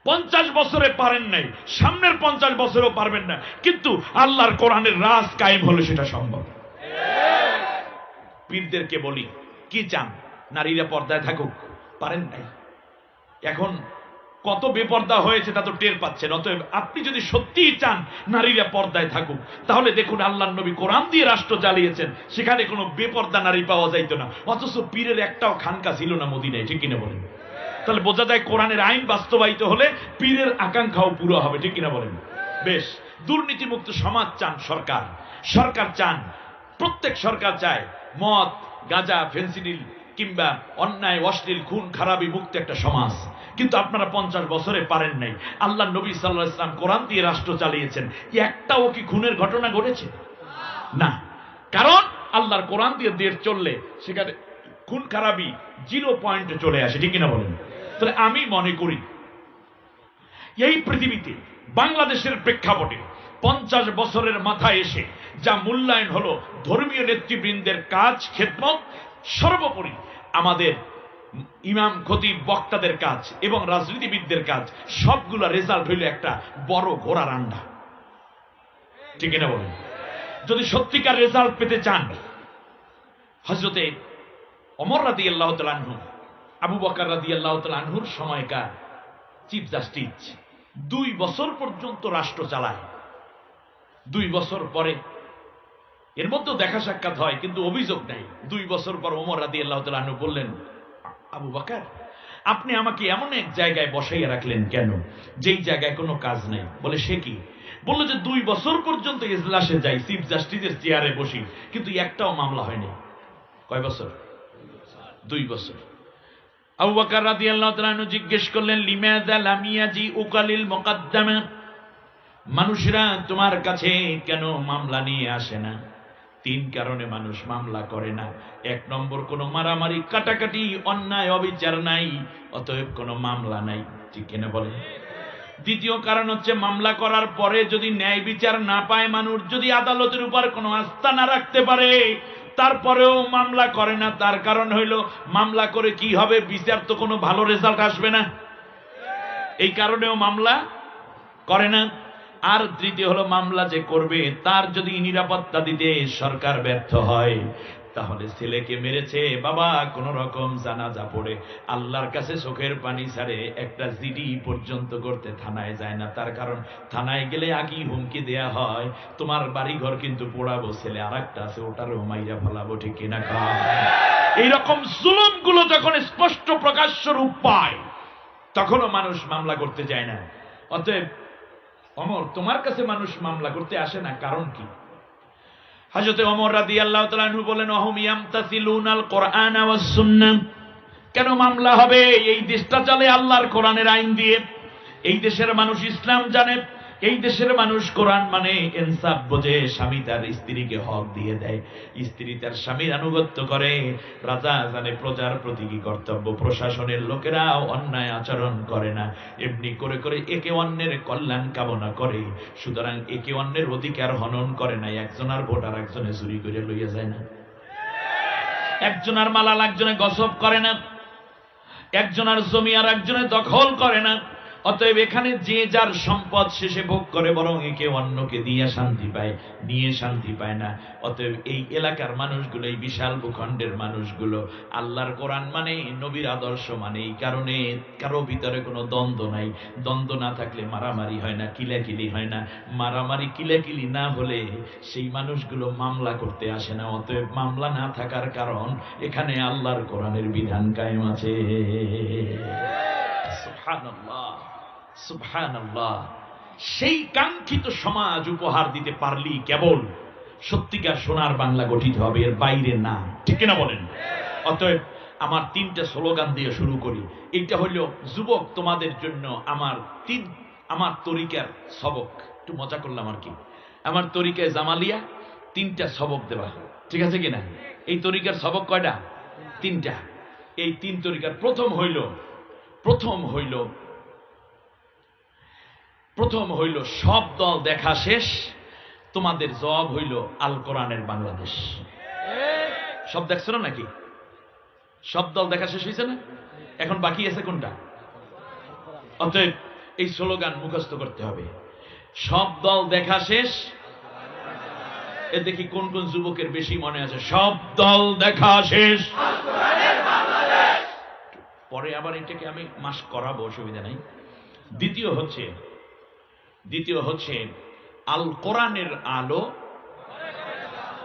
50 বছরে পারেন নাই, সামনের 50 বছরেও পারবেন না, কিন্তু আল্লাহর কোরআনের রাজ কায়েম হলে সেটা সম্ভব। পীরদেরকে বলি, কি চান? নারীরা পর্দায় থাকুক, পারেন নাই। এখন কত বেপর্দা হয়েছে তা তো টের পাচ্ছেন। অতএব আপনি যদি সত্যিই চান নারীরা পর্দায় থাকুক, তাহলে দেখুন আল্লাহর নবী কোরআন দিয়ে রাষ্ট্র চালিয়েছেন, সেখানে কোনো বেপর্দা নারী পাওয়া যাইত না, অথচ পীরের একটাও খানকা ছিল না মদিনায়। ঠিক কিনা বলেন? তাহলে বোঝা যায় কোরআনের আইন বাস্তবায়িত হলে পীরের আকাঙ্ক্ষাও পুরো হবে। ঠিক কিনা বলেন? বেশ। দুর্নীতিমুক্ত সমাজ চান সরকার, সরকার চান, প্রত্যেক সরকার চায় মদ, গাঁজা, ফেন্সিডিল কিংবা অন্যায়, অশ্লীল, খুন খারাপি মুক্ত একটা সমাজ। কিন্তু আপনারা 50 বছরে পারেন নাই। আল্লাহ নবী সাল্লাল্লাহু আলাইহি ওয়াসাল্লাম কোরআন দিয়ে রাষ্ট্র চালিয়েছেন, একটাও কি খুনের ঘটনা ঘটেছে? না। কারণ আল্লাহর কোরআন দিয়ে দেশ চললে সেখানে খুন খারাপি 0 পয়েন্টে চলে আসে, ঠিক কিনা বলেন? তাহলে আমি মনে করি এই পৃথিবীতে বাংলাদেশের প্রেক্ষাপটে 50 বছরের মাথায় এসে যা মূল্যায়ন হলো ধর্মীয় নেতৃবৃন্দের কাজ, খেদমত, সর্বোপরি আমাদের ইমাম, খতিব, বক্তাদের কাজ এবং রাজনীতিবিদদের কাজ, সবগুলো রেজাল্ট হইল একটা বড় ঘোড়ার আন্ডা, ঠিক না বলেন? যদি সত্যিকার রেজাল্ট পেতে চান, হযরতে ওমর রাদিয়াল্লাহু তাআলা আনহু, আবু বকর রাদিয়াল্লাহু তাআলা আনহুর সময়কার চিফ জাস্টিস 2 বছর পর্যন্ত রাষ্ট্র চালায়। 2 বছর পরে এর মধ্যে দেখা সাক্ষাৎ হয় কিন্তু অভিযোগ নাই। 2 বছর পর ওমর রাদিয়াল্লাহু তাআলা আনহু বললেন, আবু বকর, আপনি আমাকে এমন এক জায়গায় বসাইয়া রাখলেন কেন যেই জায়গায় কোনো কাজ নেই? বলে, সে কি? বললো যে 2 বছর পর্যন্ত ইজলাসে যাই, চিফ জাস্টিসের চেয়ারে বসি, কিন্তু একটাও মামলা হয়নি। কয় বছর? 2 বছর। আবু বকর রাদিয়াল্লাহু তাআলা আনহু জিজ্ঞেস করলেন, লিমাযা লাম ইয়াজি উকালিল মুকদ্দমা, মানুষরা তোমার কাছে কেন মামলা নিয়ে আসে না? 3 কারণে মানুষ মামলা করে না। 1 নম্বর, কোনো মারামারি, কাটাকাটি, অন্যায়, অবিচার নাই, অতএব কোনো মামলা নাই, ঠিক কিনা বলেন? দ্বিতীয় কারণ হচ্ছে, মামলা করার পরে যদি ন্যায় বিচার না পায়, মানুষ যদি আদালতের উপর কোনো আস্থা না রাখতে পারে, তারপরেও মামলা করে না। তার কারণ হইল, মামলা করে কি হবে? বিচার তো কোনো ভালো রেজাল্ট আসবে না, এই কারণেও মামলা করে না। আর তৃতীয় হলো, মামলা যে করবে তার যদি নিরাপত্তা দিতে সরকার ব্যর্থ হয়, তাহলে ছেলেকে মেরেছে বাবা কোন রকম জানাজা পড়ে আল্লাহর কাছে চোখের পানি ছাড়ে একটা জিডি পর্যন্ত করতে থানায় যায় না। তার কারণ থানায় গেলে আগেই হুমকি দেয়া হয়, তোমার বাড়ি ঘর কিন্তু পোড়াবো, ছেলে আর একটা আছে ওটারও মাইরা ফেলাবো, ঠিক কিনা? এইরকম জুলুমগুলো যখন স্পষ্ট প্রকাশ্য রূপ পায়, তখনও মানুষ মামলা করতে যায় না। অতএব ওমর, তোমার কাছে মানুষ মামলা করতে আসে না, কারণ কি? হযরতে ওমর রাদিয়াল্লাহু তাআলা আনহু বলেন, ওয়াহুম ইয়ামতাসিলুনাল কুরআন ওয়াস সুন্নাহ, কেন মামলা হবে? এই দেশটা চলে আল্লাহর কোরআনের আইন দিয়ে। এই দেশের মানুষ ইসলাম জানে, এই দেশের মানুষ কোরআন মানে, ইনসাফ বোঝে, স্বামী তার স্ত্রীকে হক দিয়ে দেয়, স্ত্রী তার স্বামীর আনুগত্য করে, রাজা জানে প্রজার প্রতি কি কর্তব্য, প্রশাসনের লোকেরা অন্যায় আচরণ করে না, এমনি করে করে একে অন্যের কল্যাণ কামনা করে। সুতরাং একে অন্যের অধিকার হনন করে না। একজনের ভোট আর একজনে চুরি করে লইয়া যায় না, একজনের মালাল একজনে গসব করে না, একজনের জমি আর একজনে দখল করে না। অতএব এখানে যে যার সম্পদ শেষে ভোগ করে, বরং একে অন্যকে দিয়ে শান্তি পায়, নিয়ে শান্তি পায় না। অতএব এই এলাকার মানুষগুলো, এই বিশাল ভূখণ্ডের মানুষগুলো আল্লাহর কোরআন মানে, নবীর আদর্শ মানে, এই কারণে কারো ভিতরে কোনো দ্বন্দ্ব নাই। দ্বন্দ্ব না থাকলে মারামারি হয় না, কিলাকিলি হয় না। মারামারি কিলাকিলি না হলে সেই মানুষগুলো মামলা করতে আসে না। অতএব মামলা না থাকার কারণ, এখানে আল্লাহর কোরআনের বিধান কায়েম আছে। সুবহানাল্লাহ, সুবহানাল্লাহ। সেই কাঙ্ক্ষিত সমাজ উপহার দিতে পারলি কেবল সত্যিকার সোনার বাংলা গঠিত হবে, এর বাইরে না, ঠিক কিনা বলেন? অতএব আমার 3টা স্লোগান দিয়ে শুরু করি। এইটা হইল, যুবক তোমাদের জন্য আমার তরিকার সবক। একটু মজা করলাম আর কি। আমার তরিকায় জামালিয়া 3টা সবক দেওয়া, ঠিক আছে কিনা? এই তরিকার সবক কয়টা? 3টা। এই 3 তরিকার প্রথম হইল সব দল দেখা শেষ, তোমাদের জবাব হইল আল কোরআনের বাংলাদেশ। সব দেখছো না নাকি? সব দল দেখা শেষ হয়েছে না? এখন বাকি আছে কোনটা? অতএব এই স্লোগান মুখস্থ করতে হবে, সব দল দেখা শেষ। এ দেখি কোন কোন যুবকের বেশি মনে আছে, সব দল দেখা শেষ। পরে আবার এটাকে আমি মাস করাবো, অসুবিধা নাই। দ্বিতীয় হচ্ছে আল কোরআনের আলো,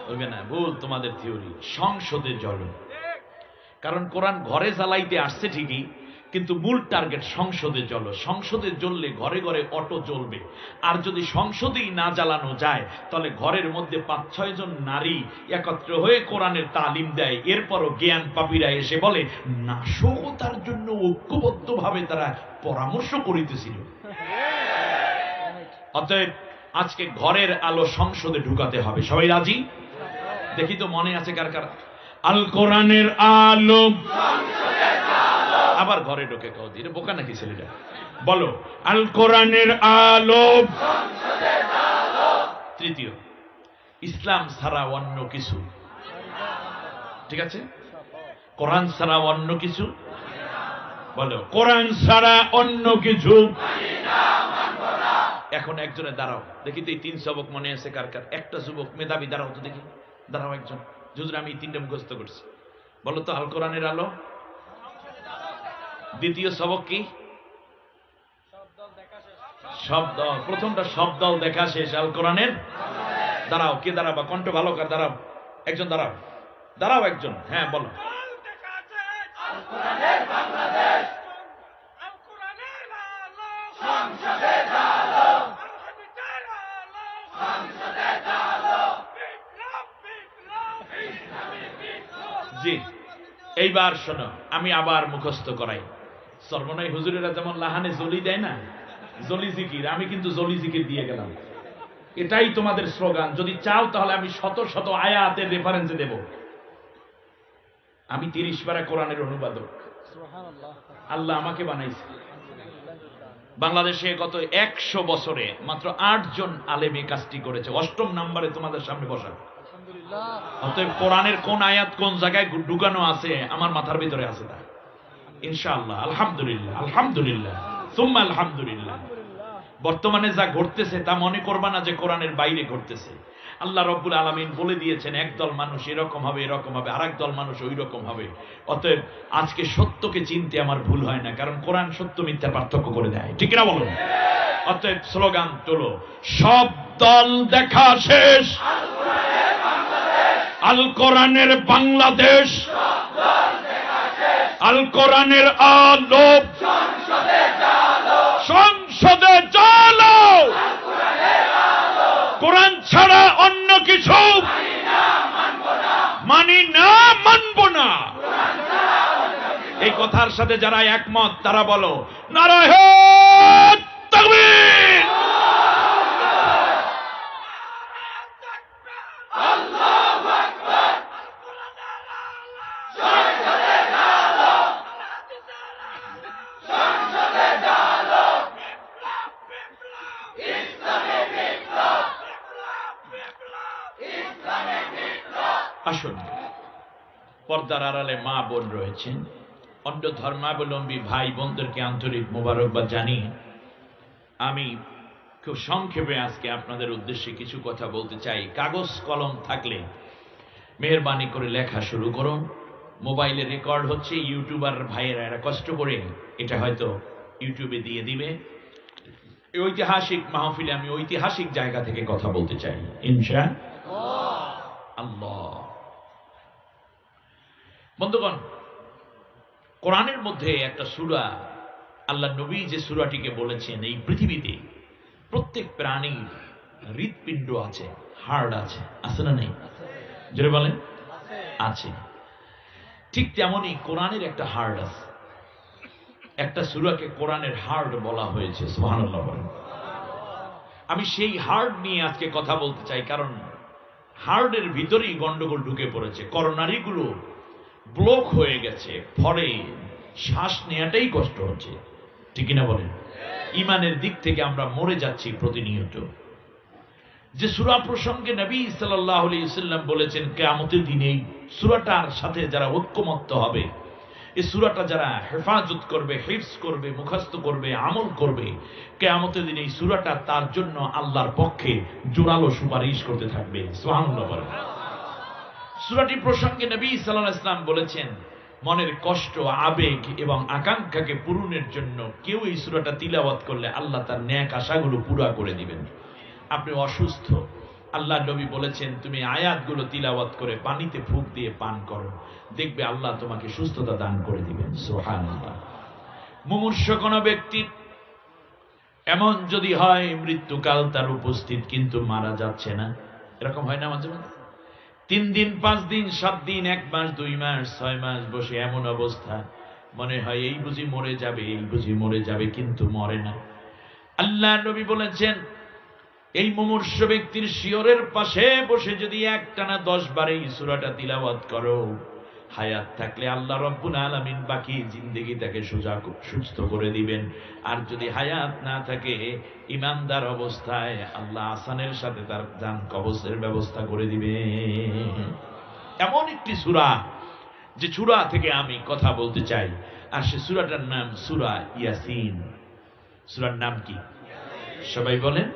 বলবে না ভুল তোমাদের থিওরি, সংসদে জ্বলো। কারণ কোরআন ঘরে জ্বালাইতে আসছে ঠিকই, কিন্তু মূল টার্গেট সংসদে জ্বলো। সংসদে জ্বললে ঘরে ঘরে অটো জ্বলবে। আর যদি সংসদেই না জ্বালানো যায়, তাহলে ঘরের মধ্যে 5-6 জন নারী একত্র হয়ে কোরআনের তালিম দেয়, এরপরও জ্ঞান পাপীরা এসে বলে নাশকতার জন্য ঐক্যবদ্ধভাবে তারা পরামর্শ করিতেছিল। অতএব আজকে ঘরের আলো সংসদে ঢুকাতে হবে। সবাই রাজি? দেখি তো মনে আছে কার কার? আল কোরআনের আলো, আবার ঘরে ঢোকে কও দিরে বোকা নাকি ছেলেটা? বলো আল কোরআনের আলো। তৃতীয়, ইসলাম ছাড়া অন্য কিছু, ঠিক আছে? কোরআন ছাড়া অন্য কিছু, বলো কোরআন ছাড়া অন্য কিছু। এখন একজনে দাঁড়াও দেখি তো, এই 3 সবক মনে আছে কার কার? একটা যুবক মেধাবী দাঁড়াও তো দেখি, দাঁড়াও একজন। হুজুর আমি 3টা মুখস্থ করছি। বলো তো আল কোরআনের আলো। দ্বিতীয় সবক কি? শব্দ। প্রথমটা শব্দ দেখা শেষ, আল কোরআনের। দাঁড়াও, কে দাঁড়াবা? কণ্ঠ ভালো কার? দাঁড়াও একজন, দাঁড়াও দাঁড়াও একজন। হ্যাঁ বলো। জি, এইবার শোনো, আমি আবার মুখস্থ করাই। সর্বনয় হুজুরেরা যেমন লাহানে জলি দেয় না, জলি জিকির, আমি কিন্তু জলি জিকির দিয়ে গেলাম। এটাই তোমাদের স্লোগান। যদি চাও তাহলে আমি শত শত আয়াতের রেফারেন্সে দেব। আমি 30 পারা কোরআনের অনুবাদক, আল্লাহ আমাকে বানাইছে। বাংলাদেশে গত 100 বছরে মাত্র 8 জন আলেম এই কাজটি করেছে। 8ম নম্বরে তোমাদের সামনে বসা। অতএব কোরআনের কোন আয়াত কোন জায়গায় ঢুকানো আছে আমার মাথার ভিতরে আছে তা ইনশাআল্লাহ। আলহামদুলিল্লাহ, আলহামদুলিল্লাহ, সুম্মা আলহামদুলিল্লাহ। বর্তমানে যা ঘটতেছে তা মনে করবা না যে কোরআনের বাইরে ঘটতেছে। আল্লাহ রব্বুল আলামিন বলে দিয়েছেন একদল মানুষ এরকম হবে, এরকম হবে, আরেক দল মানুষ ওই রকম হবে। অতএব আজকে সত্যকে চিনতে আমার ভুল হয় না, কারণ কোরআন সত্য মিথ্যার পার্থক্য করে দেয়, ঠিক না বলুন? অতএব স্লোগান তোলো, সব দল দেখা শেষ, আল কোরআনের বাংলাদেশ, আল কোরআনের আলো, সংসদে চলো, কোরআন ছাড়া অন্য কিছু মানি না, মানব না। এই কথার সাথে যারা একমত তারা বলো নারায়ে তাকবীর। আসুন, পর্দার আড়ালে মা বোন রয়েছেন, অন্য ধর্মাবলম্বী ভাই বোনদেরকে আন্তরিক মোবারকবাদ জানিয়ে আমি খুব সংক্ষেপে আজকে আপনাদের উদ্দেশ্যে কিছু কথা বলতে চাই। কাগজ কলম থাকলে মেহেরবানি করে লেখা শুরু করুন। মোবাইলে রেকর্ড হচ্ছে, ইউটিউবার ভাইয়েরা এরা কষ্ট করে এটা হয়তো ইউটিউবে দিয়ে দিবে। এই ঐতিহাসিক মাহফিলে আমি ঐতিহাসিক জায়গা থেকে কথা বলতে চাই ইনশাআল্লাহ। বন্ধুগণ, কোরআনের মধ্যে একটা সূরা, আল্লাহ নবী যে সূরাটিকে বলেছেন, এই পৃথিবীতে প্রত্যেক প্রাণীর হৃৎপিণ্ড আছে, হার্ট আছে, আছে না নেই? জোরে বলেন আছে। ঠিক তেমনই কোরআনের একটা হার্ট আছে। একটা সূরাকে কোরআনের হার্ট বলা হয়েছে, সুবহানাল্লাহ বলেন। আমি সেই হার্ট নিয়ে আজকে কথা বলতে চাই, কারণ হার্টের ভিতরেই গন্ডগোল ঢুকে পড়েছে। করোনারিগুলো ব্লক হয়ে গেছে, ফলে শ্বাস নেওয়াটাই কষ্ট হচ্ছে, ঠিক না বলেন? ইমানের দিক থেকে আমরা মরে যাচ্ছি প্রতিনিয়ত। যে সূরা প্রসঙ্গে নবী সাল্লাল্লাহু আলাইহি ওয়াসাল্লাম বলেছেন কিয়ামতের দিনে এই সূরাটার সাথে যারা ঐক্যমত্য হবে, এই সূরাটা যারা হেফাজত করবে, হিফজ করবে, মুখস্থ করবে, আমল করবে, কিয়ামতের দিনে এই সূরাটা তার জন্য আল্লাহর পক্ষে জোরালো সুপারিশ করতে থাকবে। সুবহানাল্লাহ। সূরাটি প্রসঙ্গে নবী সাল্লাল্লাহু আলাইহি ওয়াসাল্লাম বলেছেন, মনের কষ্ট, আবেগ এবং আকাঙ্ক্ষাকে পূরণের জন্য কেউ এই সূরাটা তিলাওয়াত করলে আল্লাহ তার নেক আশাগুলো পুরা করে দিবেন। আপনি অসুস্থ, আল্লাহ নবী বলেছেন তুমি আয়াতগুলো তিলাওয়াত করে পানিতে ফুঁক দিয়ে পান করো, দেখবে আল্লাহ তোমাকে সুস্থতা দান করে দিবেন। সুবহানাল্লাহ। মুমূর্ষু কোনো ব্যক্তি এমন যদি হয় মৃত্যুকাল তার উপস্থিত কিন্তু মারা যাচ্ছে না, এরকম হয় না মাঝে মাঝে? 3 দিন 5 দিন 7 দিন 1 মাস 2 মাস 6 মাস বসে এমন অবস্থা, মনে হয় এই বুঝি মরে যাবে, এই বুঝি মরে যাবে, কিন্তু মরে না। আল্লাহ নবী বলেছেন এই মুমূর্ষু ব্যক্তির শিয়রের পাশে বসে যদি একটানা 10 বার এই সূরাটা তিলাওয়াত করো, হায়াত থাকলে আল্লাহ রব্বুল আলামিন বাকি জিন্দেগি তাকে সুস্থ করে দিবেন। আর যদি হায়াত না থাকে, ইমানদার অবস্থায় আল্লাহ আসানের সাথে তার জান কবজের ব্যবস্থা করে দিবেন। এমন একটি সূরা যে সূরা থেকে আমি কথা বলতে চাই, আর সে সূরাটার নাম সূরা ইয়াসিন। সূরার নাম কি? সবাই বলেন।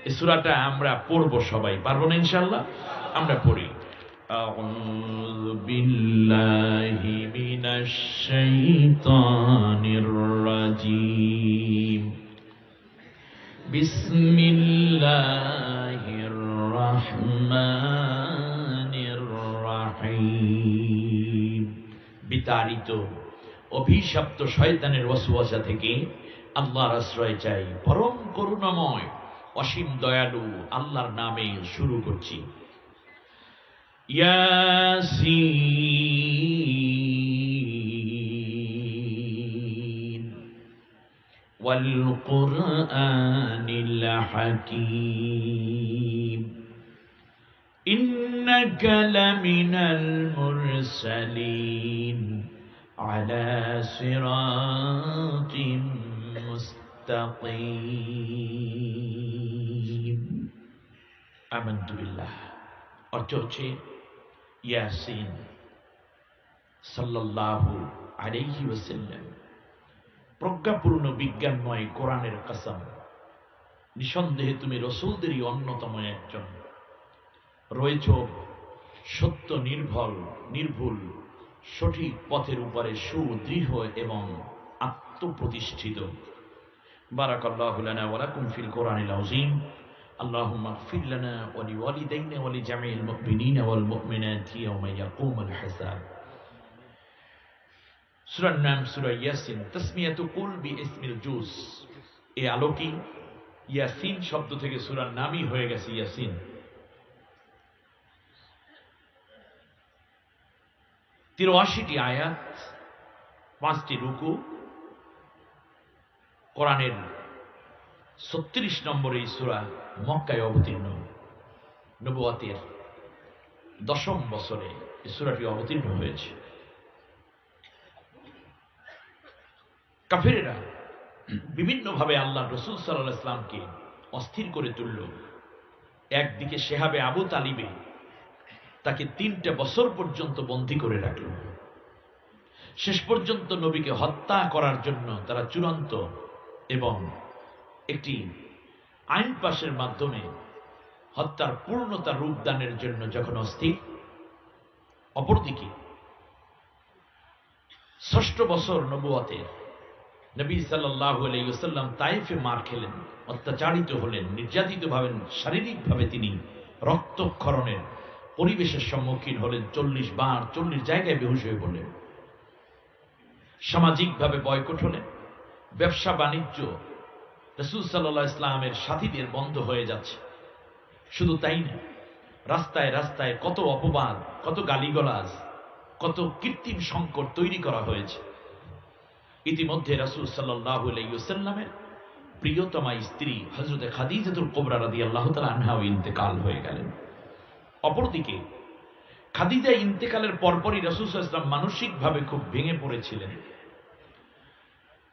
এই সূরাটা আমরা পড়ব, সবাই পারবো না ইনশাআল্লাহ? আমরা পড়ি। আউযু বিল্লাহি মিনাশ শাইতানির রাজীম। বিসমিল্লাহির রাহমানির রাহিম। বিতাড়িত অভিশপ্ত শয়তানের ওয়াসওয়াসা থেকে আল্লাহর আশ্রয় চাই। পরম করুণাময় অসীম দয়ালু আল্লাহর নামে শুরু করছি। ইয়াসিন ওয়াল কুরআনিল হাকীম ইন্নাকা লামিনাল মুরসালিন আলা সিরাতিম মুস্তাকিম। আমানতু বিল্লাহ অর্থ হচ্ছে ইয়াসিন সাল্লাল্লাহু আলাইহি ওয়াসাল্লাম, প্রজ্ঞাপূর্ণ বিজ্ঞানময় কোরআনের কসম, নিঃসন্দেহে তুমি রাসূলদেরই অন্যতম একজন। রয়েছ সত্য নির্ভুল সঠিক পথের উপরে সুদৃঢ় এবং আত্মপ্রতিষ্ঠিত। বারাকাল্লাহু লানা ওয়া লাকুম ফিল কোরআনিল আযীম। আল্লাহুম্মা ইগফির লানা ওয়া লিওয়ালিদাইনা ওয়া লিজামিল মুমিনিনা ওয়াল মুমিনাতি ইয়াওমা ইয়াকুমুল হিসাব। সূরার নাম সূরা ইয়াসিন। তাসমিয়াতু কুল বিইসমিল জুজ। এই আলোকি ইয়াসিন শব্দ থেকে সূরার নামই হয়ে গেছে ইয়াসিন। 83টি আয়াত, 5টি রুকু। কোরআনের 36 নম্বর এই সূরা মক্কায় অবতীর্ণ। নবুয়তের 10ম বছরে এই সূরাটি অবতীর্ণ হয়েছে। কাফেরেরা বিভিন্নভাবে আল্লাহ রাসূল সাল্লাল্লাহু আলাইহি ওয়াসাল্লামকে অস্থির করে তুলল। একদিকে শেহাবে আবু তালিবে তাকে 3টা বছর পর্যন্ত বন্দী করে রাখল। শেষ পর্যন্ত নবীকে হত্যা করার জন্য তারা চূড়ান্ত এবং একটি আইন পাশের মাধ্যমে হত্যার পূর্ণতা রূপদানের জন্য যখন অস্থির, অপরদিকে 6ষ্ঠ বছর নবুয়তের নবী সাল্লাল্লাহু আলাইহি ওয়াসাল্লাম তায়েফে মার খেলেন, অত্যাচারিত হলেন, নির্যাতিত হবেন, শারীরিকভাবে তিনি রক্তক্ষরণের পরিবেশের সম্মুখীন হলেন। 40 বার 40 জায়গায় বেহুশ হয়ে পড়লেন। সামাজিকভাবে বয়কট হলেন। ব্যবসা বাণিজ্য রাসূল সাল্লাল্লাহু আলাইহি ওয়াসাল্লামের সাথীদের বন্ধ হয়ে যাচ্ছে। শুধু তাই না, রাস্তায় রাস্তায় কত অপবাদ, কত গালিগালাজ, কত কৃত্রিম সংকট তৈরি করা হয়েছে। ইতিমধ্যে রাসূল সাল্লাল্লাহু আলাইহি ওয়াসাল্লামের প্রিয়তমা স্ত্রী হযরতে খাদিজাতুল কুবরা রাদিয়াল্লাহু তাআলা আনহা ইন্তেকাল হয়ে গেলেন। অপরদিকে খাদিজা ইন্তেকালের পরপরই রাসূল সাল্লাল্লাহু আলাইহি ওয়াসাল্লাম মানসিকভাবে খুব ভেঙে পড়েছিলেন।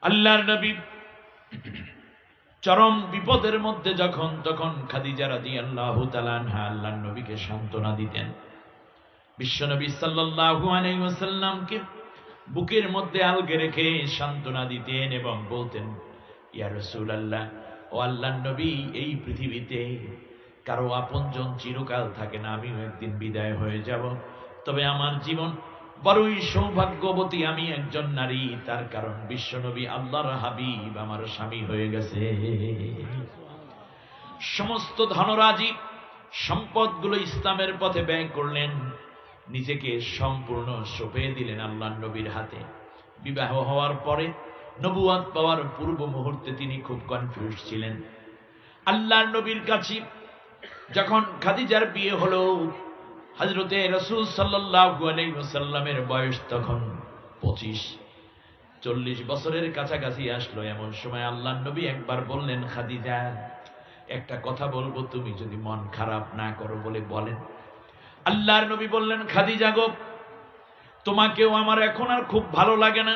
আল্লাহর নবী চরম বিপদের মধ্যে তখন খাদিজা রাদিয়াল্লাহু তাআলা আনহা আল্লাহর নবীকে সান্ত্বনা দিতেন। বিশ্বনবী সাল্লাল্লাহু আলাইহি ওয়াসাল্লামকে বুকের মধ্যে আলগে রেখে সান্ত্বনা দিতেন এবং বলতেন, ইয়া রাসূলুল্লাহ, ও আল্লাহর নবী, এই পৃথিবীতে কারো আপনজন চিরকাল থাকে না, আমিও একদিন বিদায় হয়ে যাব। তবে আমার জীবন বড়ই সৌভাগ্যবতী, আমি একজন নারী, তার কারণ বিশ্বনবী আল্লাহর হাবিব আমার স্বামী হয়ে গেছে। সমস্ত ধনরাজি সম্পদগুলো ইসলামের পথে ব্যয় করলেন, নিজেকে সম্পূর্ণ সঁপে দিলেন আল্লাহর নবীর হাতে। বিবাহ হওয়ার পরে, নবুয়ত পাওয়ার পূর্ব মুহূর্তে তিনি খুব কনফিউজ ছিলেন। আল্লাহর নবীর কাছে যখন খাদিজার বিয়ে হলো, হযরতে রাসূল সাল্লাল্লাহু আলাইহি ওয়াসাল্লামের বয়স তখন 25-40 বছরের কাছাকাছি আসলো। এমন সময় আল্লাহর নবী একবার বললেন, খাদিজা, একটা কথা বলবো, তুমি যদি মন খারাপ না করো বলে বলেন। আল্লাহর নবী বললেন, খাদিজা গো, তোমাকেও আমার এখন আর খুব ভালো লাগে না,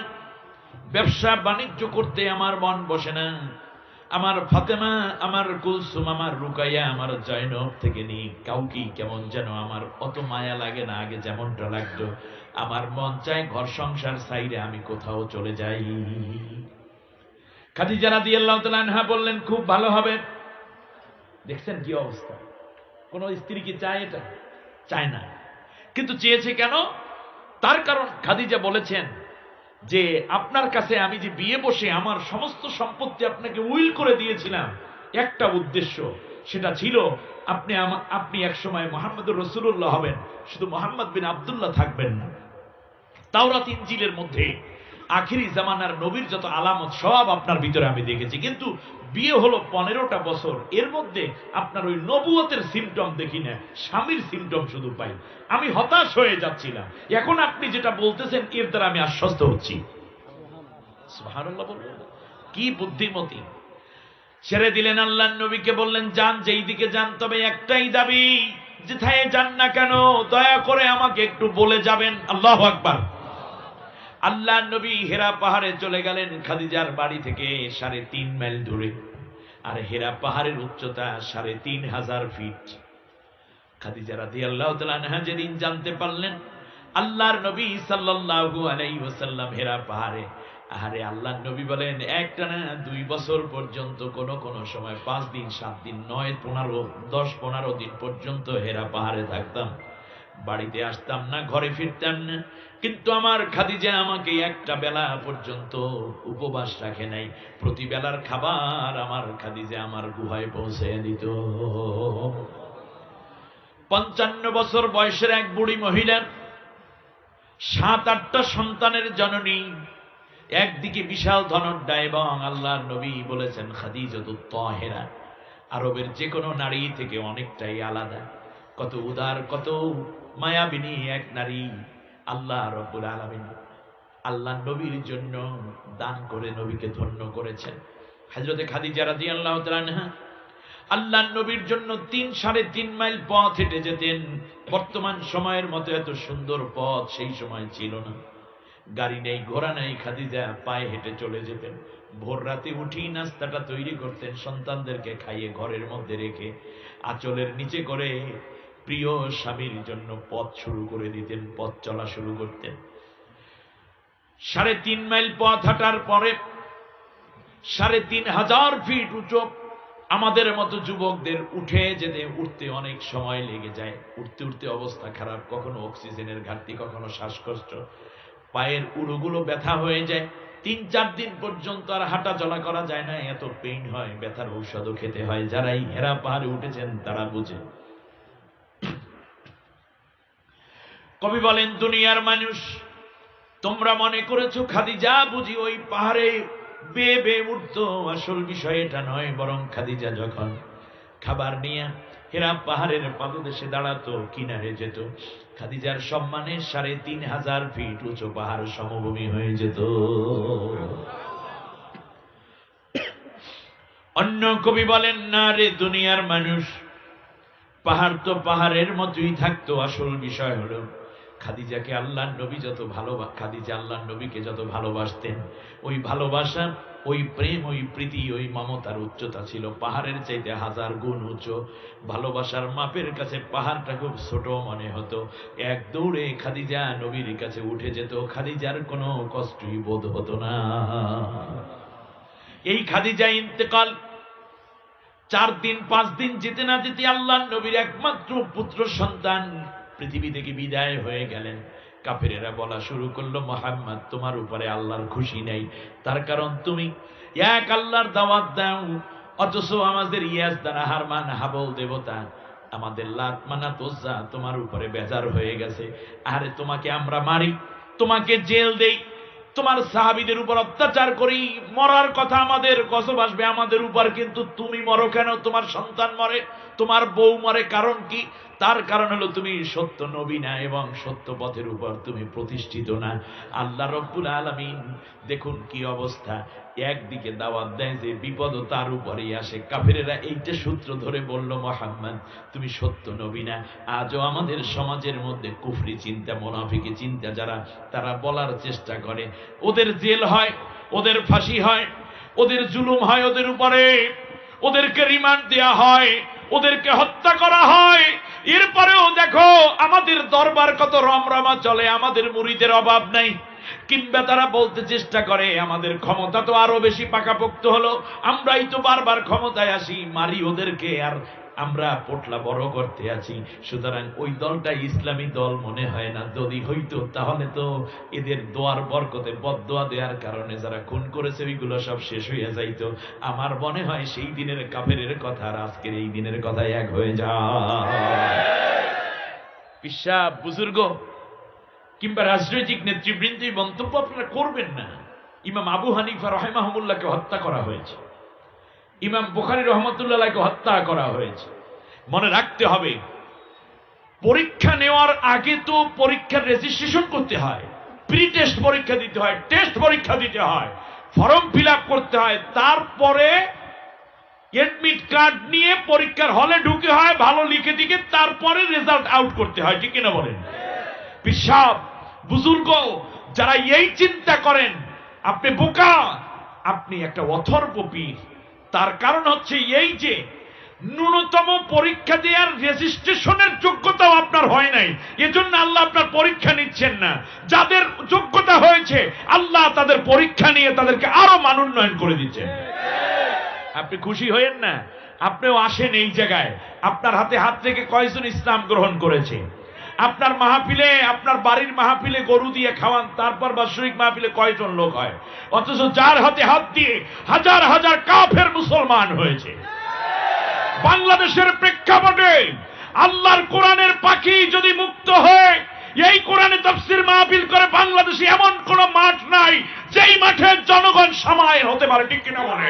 ব্যবসা বাণিজ্য করতে আমার মন বসে না। আমার ফাতেমা, আমার কুলসুম, আমার রুকাইয়া, আমার জয়নব থেকে নিয়ে কাউকেই কেমন যেন আমার অত মায়া লাগে না আগে যেমনটা লাগতো। আমার মন চায় ঘর সংসার ছাইরে আমি কোথাও চলে যাই। খাদিজা রাদিয়াল্লাহু তাআলা আনহা বললেন, খুব ভালো হবে। দেখছেন কি অবস্থা? কোন স্ত্রী কি চায় এটা? চায় না। কিন্তু চেয়েছে কেন? তার কারণ খাদিজা বলেছেন যে আপনার কাছে আমি যে বিয়ে বসে আমার সমস্ত সম্পত্তি আপনাকে উইল করে দিয়েছিলাম, একটা উদ্দেশ্য, সেটা ছিল আপনি এক সময় মুহাম্মদুর রাসূলুল্লাহ হবেন, শুধু মুহাম্মদ বিন আব্দুল্লাহ থাকবেন না। তাওরাত ইনজিলের মধ্যে আখিরি জামানার নবীর যত আলামত সব আপনার ভিতরে আমি দেখেছি, কিন্তু বিয়ে হলো 15টা বছর, এর মধ্যে আপনার ওই নবুয়তের সিমটম দেখি না, স্বামীর সিমটম শুধু পাই। আমি হতাশ হয়ে যাচ্ছিলাম। এখন আপনি যেটা বলতেছেন এর দ্বারা আমি আশ্বস্ত হচ্ছি। সুবহানাল্লাহ বলবেন। কি বুদ্ধিমতী! ছেড়ে দিলেন আল্লাহর নবীকে, বললেন যান, যেই দিকে যান, তবে একটাই দাবি, যেথায় যান না কেন দয়া করে আমাকে একটু বলে যাবেন। আল্লাহু আকবার। আল্লাহর নবী হেরা পাহাড়ে চলে গেলেন, খাদিজার বাড়ি থেকে 3.5 মাইল দূরে। আর হেরা পাহাড়ের উচ্চতা 3,500 ফিট। খাদিজা রাদিয়াল্লাহু তাআলা আনহা যেদিন জানতে পারলেন আল্লাহর নবী সাল্লাল্লাহু আলাইহি ওয়াসাল্লাম হেরা পাহাড়ে, আরে আল্লাহর নবী বলেন, একটানা 2 বছর পর্যন্ত, কোন সময় 5 দিন, 7 দিন, 9, 15, 10-15 দিন পর্যন্ত হেরা পাহাড়ে থাকতাম, বাড়িতে আসতাম না, ঘরে ফিরতাম না। কিন্তু আমার খাদিজা আমাকে একটা বেলা পর্যন্ত উপবাস রাখে নাই। প্রতি বেলার খাবার আমার খাদিজা আমার গুহায় পৌঁছে দিত। 55 বছর বয়সের এক বুড়ি মহিলা, 7-8টা সন্তানের জননী, একদিকে বিশাল ধনঢ্য, এবং আল্লাহর নবী বলেছেন খাদিজাতুত তাহেরা আরবের যে কোনো নারী থেকে অনেকটাই আলাদা। কত উদার, কত মায়াবিনী এক নারী আল্লাহ রাব্বুল আলামিন আল্লাহর নবীর জন্য দান করে নবীকে ধন্য করেছেন। হযরতে খাদিজা রাদিয়াল্লাহু তাআলা আনহা আল্লাহর নবীর জন্য 3-3.5 মাইল পথ হেঁটে যেতেন। বর্তমান সময়ের মতো এত সুন্দর পথ সেই সময় ছিল না। গাড়ি নেই, ঘোড়া নেই, খাদিজা পায়ে হেঁটে চলে যেতেন। ভোর রাতে উঠেই নাস্তাটা তৈরি করতেন, সন্তানদেরকে খাইয়ে ঘরের মধ্যে রেখে আঁচলের নিচে করে প্রিয় স্বামীর জন্য পথ শুরু করে দিতেন, পথ চলা শুরু করতেন। 3.5 মাইল পথ হাঁটার পরে 3,500 ফিট উঁচু। আমাদের মতো যুবকদের উঠতে অনেক সময় লেগে যায়। উঠতে উঠতে অবস্থা খারাপ, কখনো অক্সিজেনের ঘাটতি, কখনো শ্বাসকষ্ট, পায়ের উড়োগুলো ব্যথা হয়ে যায়। 3-4 দিন পর্যন্ত আর হাঁটা চলা করা যায় না, এত পেইন হয়, ব্যথার ঔষধও খেতে হয়। যারাই হেরা পাহাড়ে উঠেছেন তারা বুঝে। কবি বলেন, দুনিয়ার মানুষ তোমরা মনে করেছো খাদিজা বুঝি ওই পাহাড়ে বেয়ে বেয়ে উঠতো, আসল বিষয় এটা নয়। বরং খাদিজা যখন খাবার নিয়ে হেরা পাহাড়ের পাদদেশে দাঁড়াতো, কিনারে যেত, খাদিজার সম্মানে 3,500 ফিট উঁচু পাহাড় সমভূমি হয়ে যেত। অন্য কবি বলেন, না রে দুনিয়ার মানুষ, পাহাড় তো পাহাড়ের মতোই থাকতো, আসল বিষয় হলো খাদিজাকে আল্লাহর নবী খাদিজা আল্লাহর নবীকে যত ভালোবাসতেন, ওই ভালোবাসা, ওই প্রেম, ওই প্রীতি, ওই মমতার উচ্চতা ছিল পাহাড়ের চাইতে 1000 গুণ উচ্চ। ভালোবাসার মাপের কাছে পাহাড়টা খুব ছোট মনে হতো। এক দৌড়ে খাদিজা নবীর কাছে উঠে যেত, খাদিজার কোনো কষ্টই বোধ হতো না। এই খাদিজা ইন্তেকাল 4 দিন 5 দিন যেতে না যেতে আল্লাহর নবীর একমাত্র পুত্র সন্তান পৃথিবী থেকে বিদায় হয়ে গেলেন। কাফেরেরা বলা শুরু করলো, মুহাম্মদ তোমার উপরে আল্লাহর খুশি নেই, তার কারণ তুমি এক আল্লাহর দাওয়াত দাও, অথচ আমাদের ইয়াজদান, হারমান, হাবল দেবতা, আমাদের লাত, মানাত, উজ্জা তোমার উপরে বেজার হয়ে গেছে। আরে তোমাকে আমরা মারি, তোমাকে জেল দেই, তোমার সাহাবীদের উপর অত্যাচার করি, মরার কথা আমাদের গজব আসবে আমাদের উপর, কিন্তু তুমি মরো কেন? তোমার সন্তান মরে, তোমার বউ মরে, কারণ কি? তার কারণ হলো তুমি সত্য নবী না এবং সত্য পথের উপর তুমি প্রতিষ্ঠিত না। আল্লাহ রব্বুল আলামিন দেখুন কি অবস্থা, একদিকে দাওয়াত দেয় যে বিপদ তার উপরেই আসে। কাফেরেরা এইটা সূত্র ধরে বলল, মুহাম্মদ তুমি সত্য নবী না। আজও আমাদের সমাজের মধ্যে কুফরি চিন্তা, মুনাফিকি চিন্তা যারা, তারা বলার চেষ্টা করে। ওদের জেল হয়, ওদের ফাঁসি হয়, ওদের জুলুম হয় ওদের উপরে, ওদেরকে রিমান্ড দেয়া হয়, ওদেরকে হত্যা করা হয়। এরপরেও দেখো আমাদের দরবার কত রমরমা চলে, আমাদের মুরিদের অভাব নাই। কিংবা তারা বলতে চেষ্টা করে আমাদের ক্ষমতা তো আরো বেশি পাকাপোক্ত হলো, আমরাই তো বারবার ক্ষমতায় আসি, মারি ওদেরকে, আর আমরা পোটলা বড় করতে আছি। সুতরাং ওই দলটা ইসলামী দল মনে হয় না। যদি হইতো তাহলে তো এদের দোয়ার বরকতে, বদদোয়া দেওয়ার কারণে যারা খুন করেছে ওইগুলো সব শেষ হইয়া যাইতো। আমার মনে হয় সেই দিনের কাফেরের কথা আর আজকের এই দিনের কথা এক হয়ে যায়। পিসাব বুজুর্গ কিংবা রাজনৈতিক নেতৃবৃন্দ এই মন্তব্য আপনারা করবেন না। ইমাম আবু হানিফা রাহিমাহুল্লাহকে হত্যা করা হয়েছে, ইমাম বুখারী রহমতুল্লাহকে হত্যা করা হয়েছে। মনে রাখতে হবে, পরীক্ষা নেওয়ার আগে তো পরীক্ষার রেজিস্ট্রেশন করতে হয়, প্রি টেস্ট পরীক্ষা দিতে হয়, টেস্ট পরীক্ষা দিতে হয়, ফর্ম ফিল আপ করতে হয়, তারপরে এডমিট কার্ড নিয়ে পরীক্ষার হলে ঢুকে হয়, ভালো লিখে দিকে তারপরে রেজাল্ট আউট করতে হয়। ঠিক কিনা বলেন? পিসাব বুজুর্গ যারা এই চিন্তা করেন আপনি বোকা, আপনি একটা অথর্ব পীর। তার কারণ হচ্ছে এই যে ন্যূনতম পরীক্ষা দেওয়ার রেজিস্ট্রেশনের যোগ্যতাও আপনার হয় নাই, এজন্য আল্লাহ আপনার পরীক্ষা নিচ্ছেন না। যাদের যোগ্যতা হয়েছে আল্লাহ তাদের পরীক্ষা নিয়ে তাদেরকে আরো মানোন্নয়ন করে দিচ্ছেন। আপনি খুশি হয়েন না? আপনিও আসেন এই জায়গায়, আপনার হাতে হাত রেখে কয়জন ইসলাম গ্রহণ করেছে? আপনার মাহফিলে, আপনার বাড়ির মাহফিলে গরু দিয়ে খাওয়ান, তারপর বাৎসরিক মাহফিলে কয়জন লোক হয়? অথচ যার হাতে হাত দিয়ে হাজার হাজার কাফের মুসলমান হয়েছে। বাংলাদেশের প্রেক্ষাপটে আল্লাহর কোরআনের পাখি যদি মুক্ত হয়, এই কোরআনে তাফসীর মাহফিল করে বাংলাদেশে এমন কোন মাঠ নাই যেই মাঠে জনগণ সামায় হতে পারে। ঠিক কিনা বলে?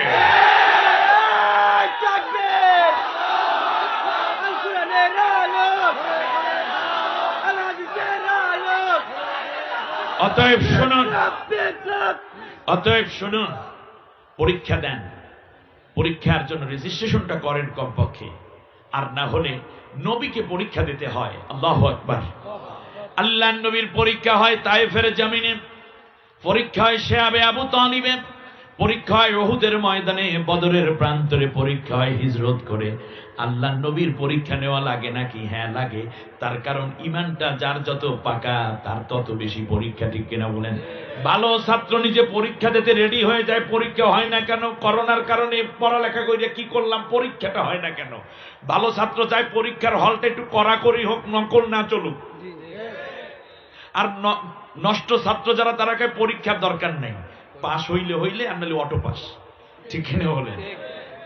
অতএব শুনুন, অতএব শুনুন, পরীক্ষা দেন, পরীক্ষার জন্য রেজিস্ট্রেশনটা করেন কমপক্ষে, আর না হলে নবীকে পরীক্ষা দিতে হয়। আল্লাহু আকবার। আল্লাহর নবীর পরীক্ষা হয় তায়েফের জমিনে, পরীক্ষা হয় শিয়াবে আবু তালিবে, পরীক্ষা হয় উহুদের ময়দানে, বদরের প্রান্তরে, পরীক্ষা হয় হিজরত করে। আল্লাহর নবীর পরীক্ষা নেওয়া লাগে নাকি? হ্যাঁ লাগে। তার কারণ ইমানটা যার যত পাকা তার তত বেশি পরীক্ষা। ঠিক কিনা বলেন? ভালো ছাত্র নিজে পরীক্ষা দিতে রেডি হয়ে যায়, পরীক্ষা হয় না কেন? করোনার কারণে পড়ালেখা করে কি করলাম, পরীক্ষাটা হয় না কেন? ভালো ছাত্র চায় পরীক্ষার হলটা একটু কড়াকড়ি হোক, নকল না চলুক। আর নষ্ট ছাত্র যারা, তারা কে পরীক্ষার দরকার নেই, পাস হইলে হইলে, আর নাহলে অটো পাস। ঠিক কিনা বলেন?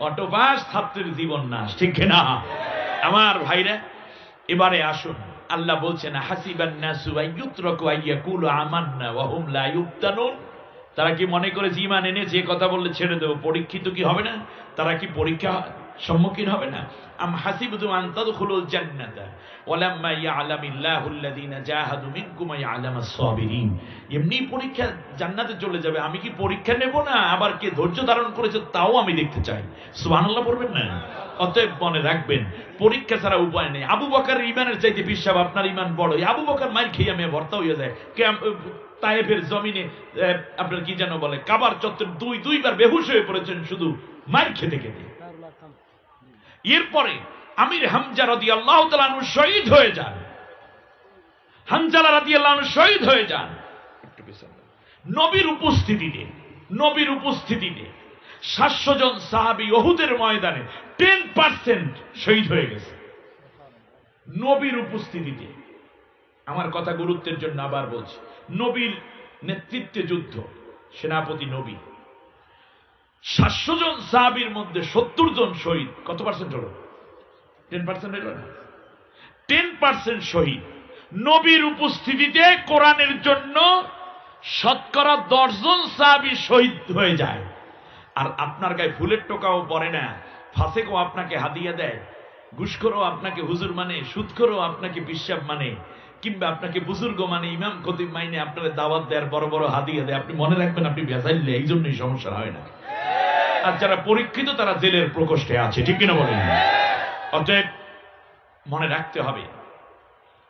অটো পাস ছাত্রের জীবন নাশ। ঠিক কিনা? আমার ভাইরা, এবারে আসুন, আল্লাহ বলছেন হাসিবান নাসু আইয়ুতরাকু আইয়াকুলু আমান্না ওয়া হুম লা ইফতানুন। তারা কি মনে করে যে ঈমান এনেছে, কথা বললে ছেড়ে দেব, পরীক্ষিত কি হবে না? তারা কি পরীক্ষা সম্মুখীন হবে না? আম হাসিবতুম আন তাদখুলুল জান্নাতা ওয়ালাম্মা ইয়ালামিল্লাহুল্লাযীনা জাহাদু মিনকুম ওয়া ইয়ালামাস সাবিরিন। এমনি পরীক্ষা জান্নাতে চলে যাবে, আমি কি পরীক্ষা নেব না? আবার কে ধৈর্য ধারণ করেছে তাও আমি দেখতে চাই। সুবহানাল্লাহ পড়বেন না? অতএব মনে রাখবেন, পরীক্ষা ছাড়া উপায় নেই। আবু বকরের ঈমানের চাইতে বিশ্বাস আপনার ঈমান বড়। আবু বকর মাইর খেয়ে মেয়ে ভর্তা হয়ে যায়। তায়েফের জমিনে আপনার কি যেন বলে, কাবার চত্বর দুইবার বেহুশ হয়ে পড়েছেন শুধু মাইর খেতে খেতে। এরপরে আমির হামজা রাদিয়াল্লাহু তাআলা আনহু শহীদ হয়ে যান। হানজালা রাদিয়াল্লাহু আনহু শহীদ হয়ে যান নবীর উপস্থিতিতে। নবীর উপস্থিতিতে 700 জন সাহাবী উহুদের ময়দানে 10% শহীদ হয়ে গেছে নবীর উপস্থিতিতে। আমার কথা গুরুত্বের জন্য আবার বলছি, নবীর নেতৃত্বে যুদ্ধ, সেনাপতি নবী। 700 জন সাহাবীর মধ্যে 70 জন শহীদ। কত পার্সেন্ট হলো? 10% হলো না? 10% শহীদ নবীর উপস্থিতিতে। কোরআনের জন্য শতকরা 10 জন সাহাবী শহীদ হয়ে যায়। আর আপনার গায়ে ফুলের টোকাও পড়ে না, ফাসেকও আপনাকে হাদিয়া দেয়, ঘুষখোরও আপনাকে হুজুর মানে, সুদখোরও আপনাকে পিশাব মানে, কিংবা আপনাকে বুজুর্গ মানে, ইমাম খতিব মাইনে আপনার দাওয়াত দেয়, বড় বড় হাদিয়া দেয়, আপনি মনে রাখবেন আপনি বেজাইলে, এই জন্যই সমস্যা হয় না। আর যারা পরীক্ষিত তারা জেলের প্রকোষ্ঠে আছে, ঠিক কিনা বলেন? অতএব মনে রাখতে হবে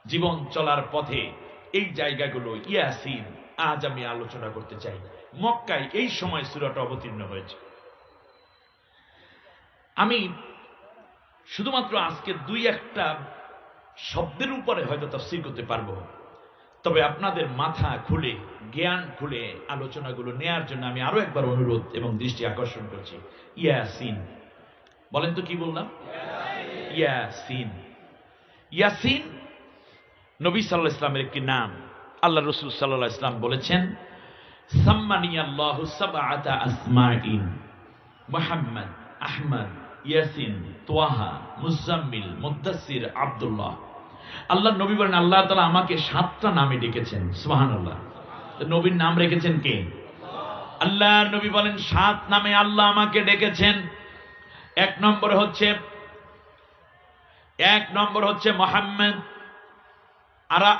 জীবন চলার পথে এই জায়গাগুলো ইয়াসিন আজ আমি আলোচনা করতে চাই। মক্কায় এই সময় সূরাটা অবতীর্ণ হয়েছে। আমি শুধুমাত্র আজকে দুই একটা শব্দের উপরে হয়তো তাফসীর করতে পারবো, তবে আপনাদের মাথা খুলে, জ্ঞান খুলে আলোচনাগুলো নেয়ার জন্য আমি আরো একবার অনুরোধ এবং দৃষ্টি আকর্ষণ করছি। ইয়াসিন বলেন তো, কি বললাম? ইয়াসিন। ইয়াসিন নবী সাল্লাল্লাহু আলাইহি ওয়াসাল্লামের একটি নাম। আল্লাহ রাসূল সাল্লাল্লাহু আলাইহি ওয়াসাল্লাম বলেছেন, সাম্মানিয়াল্লাহু সাবআতা আসমাইন, মুহাম্মদ, আহমদ, ইয়াসিন, তোয়াহা, মুজাম্মিল, মুদ্দাসসির, আব্দুল্লাহ। আল্লাহ নবী বলেন আল্লাহ তাআলা আমাকে 7টা নামে ডেকেছেন। সুবহানাল্লাহ। নবীর নাম রেখেছেন কে? আল্লাহর নবী বলেন 7 নামে আল্লাহ আমাকে ডেকেছেন। এক নম্বর হচ্ছে মুহাম্মদ,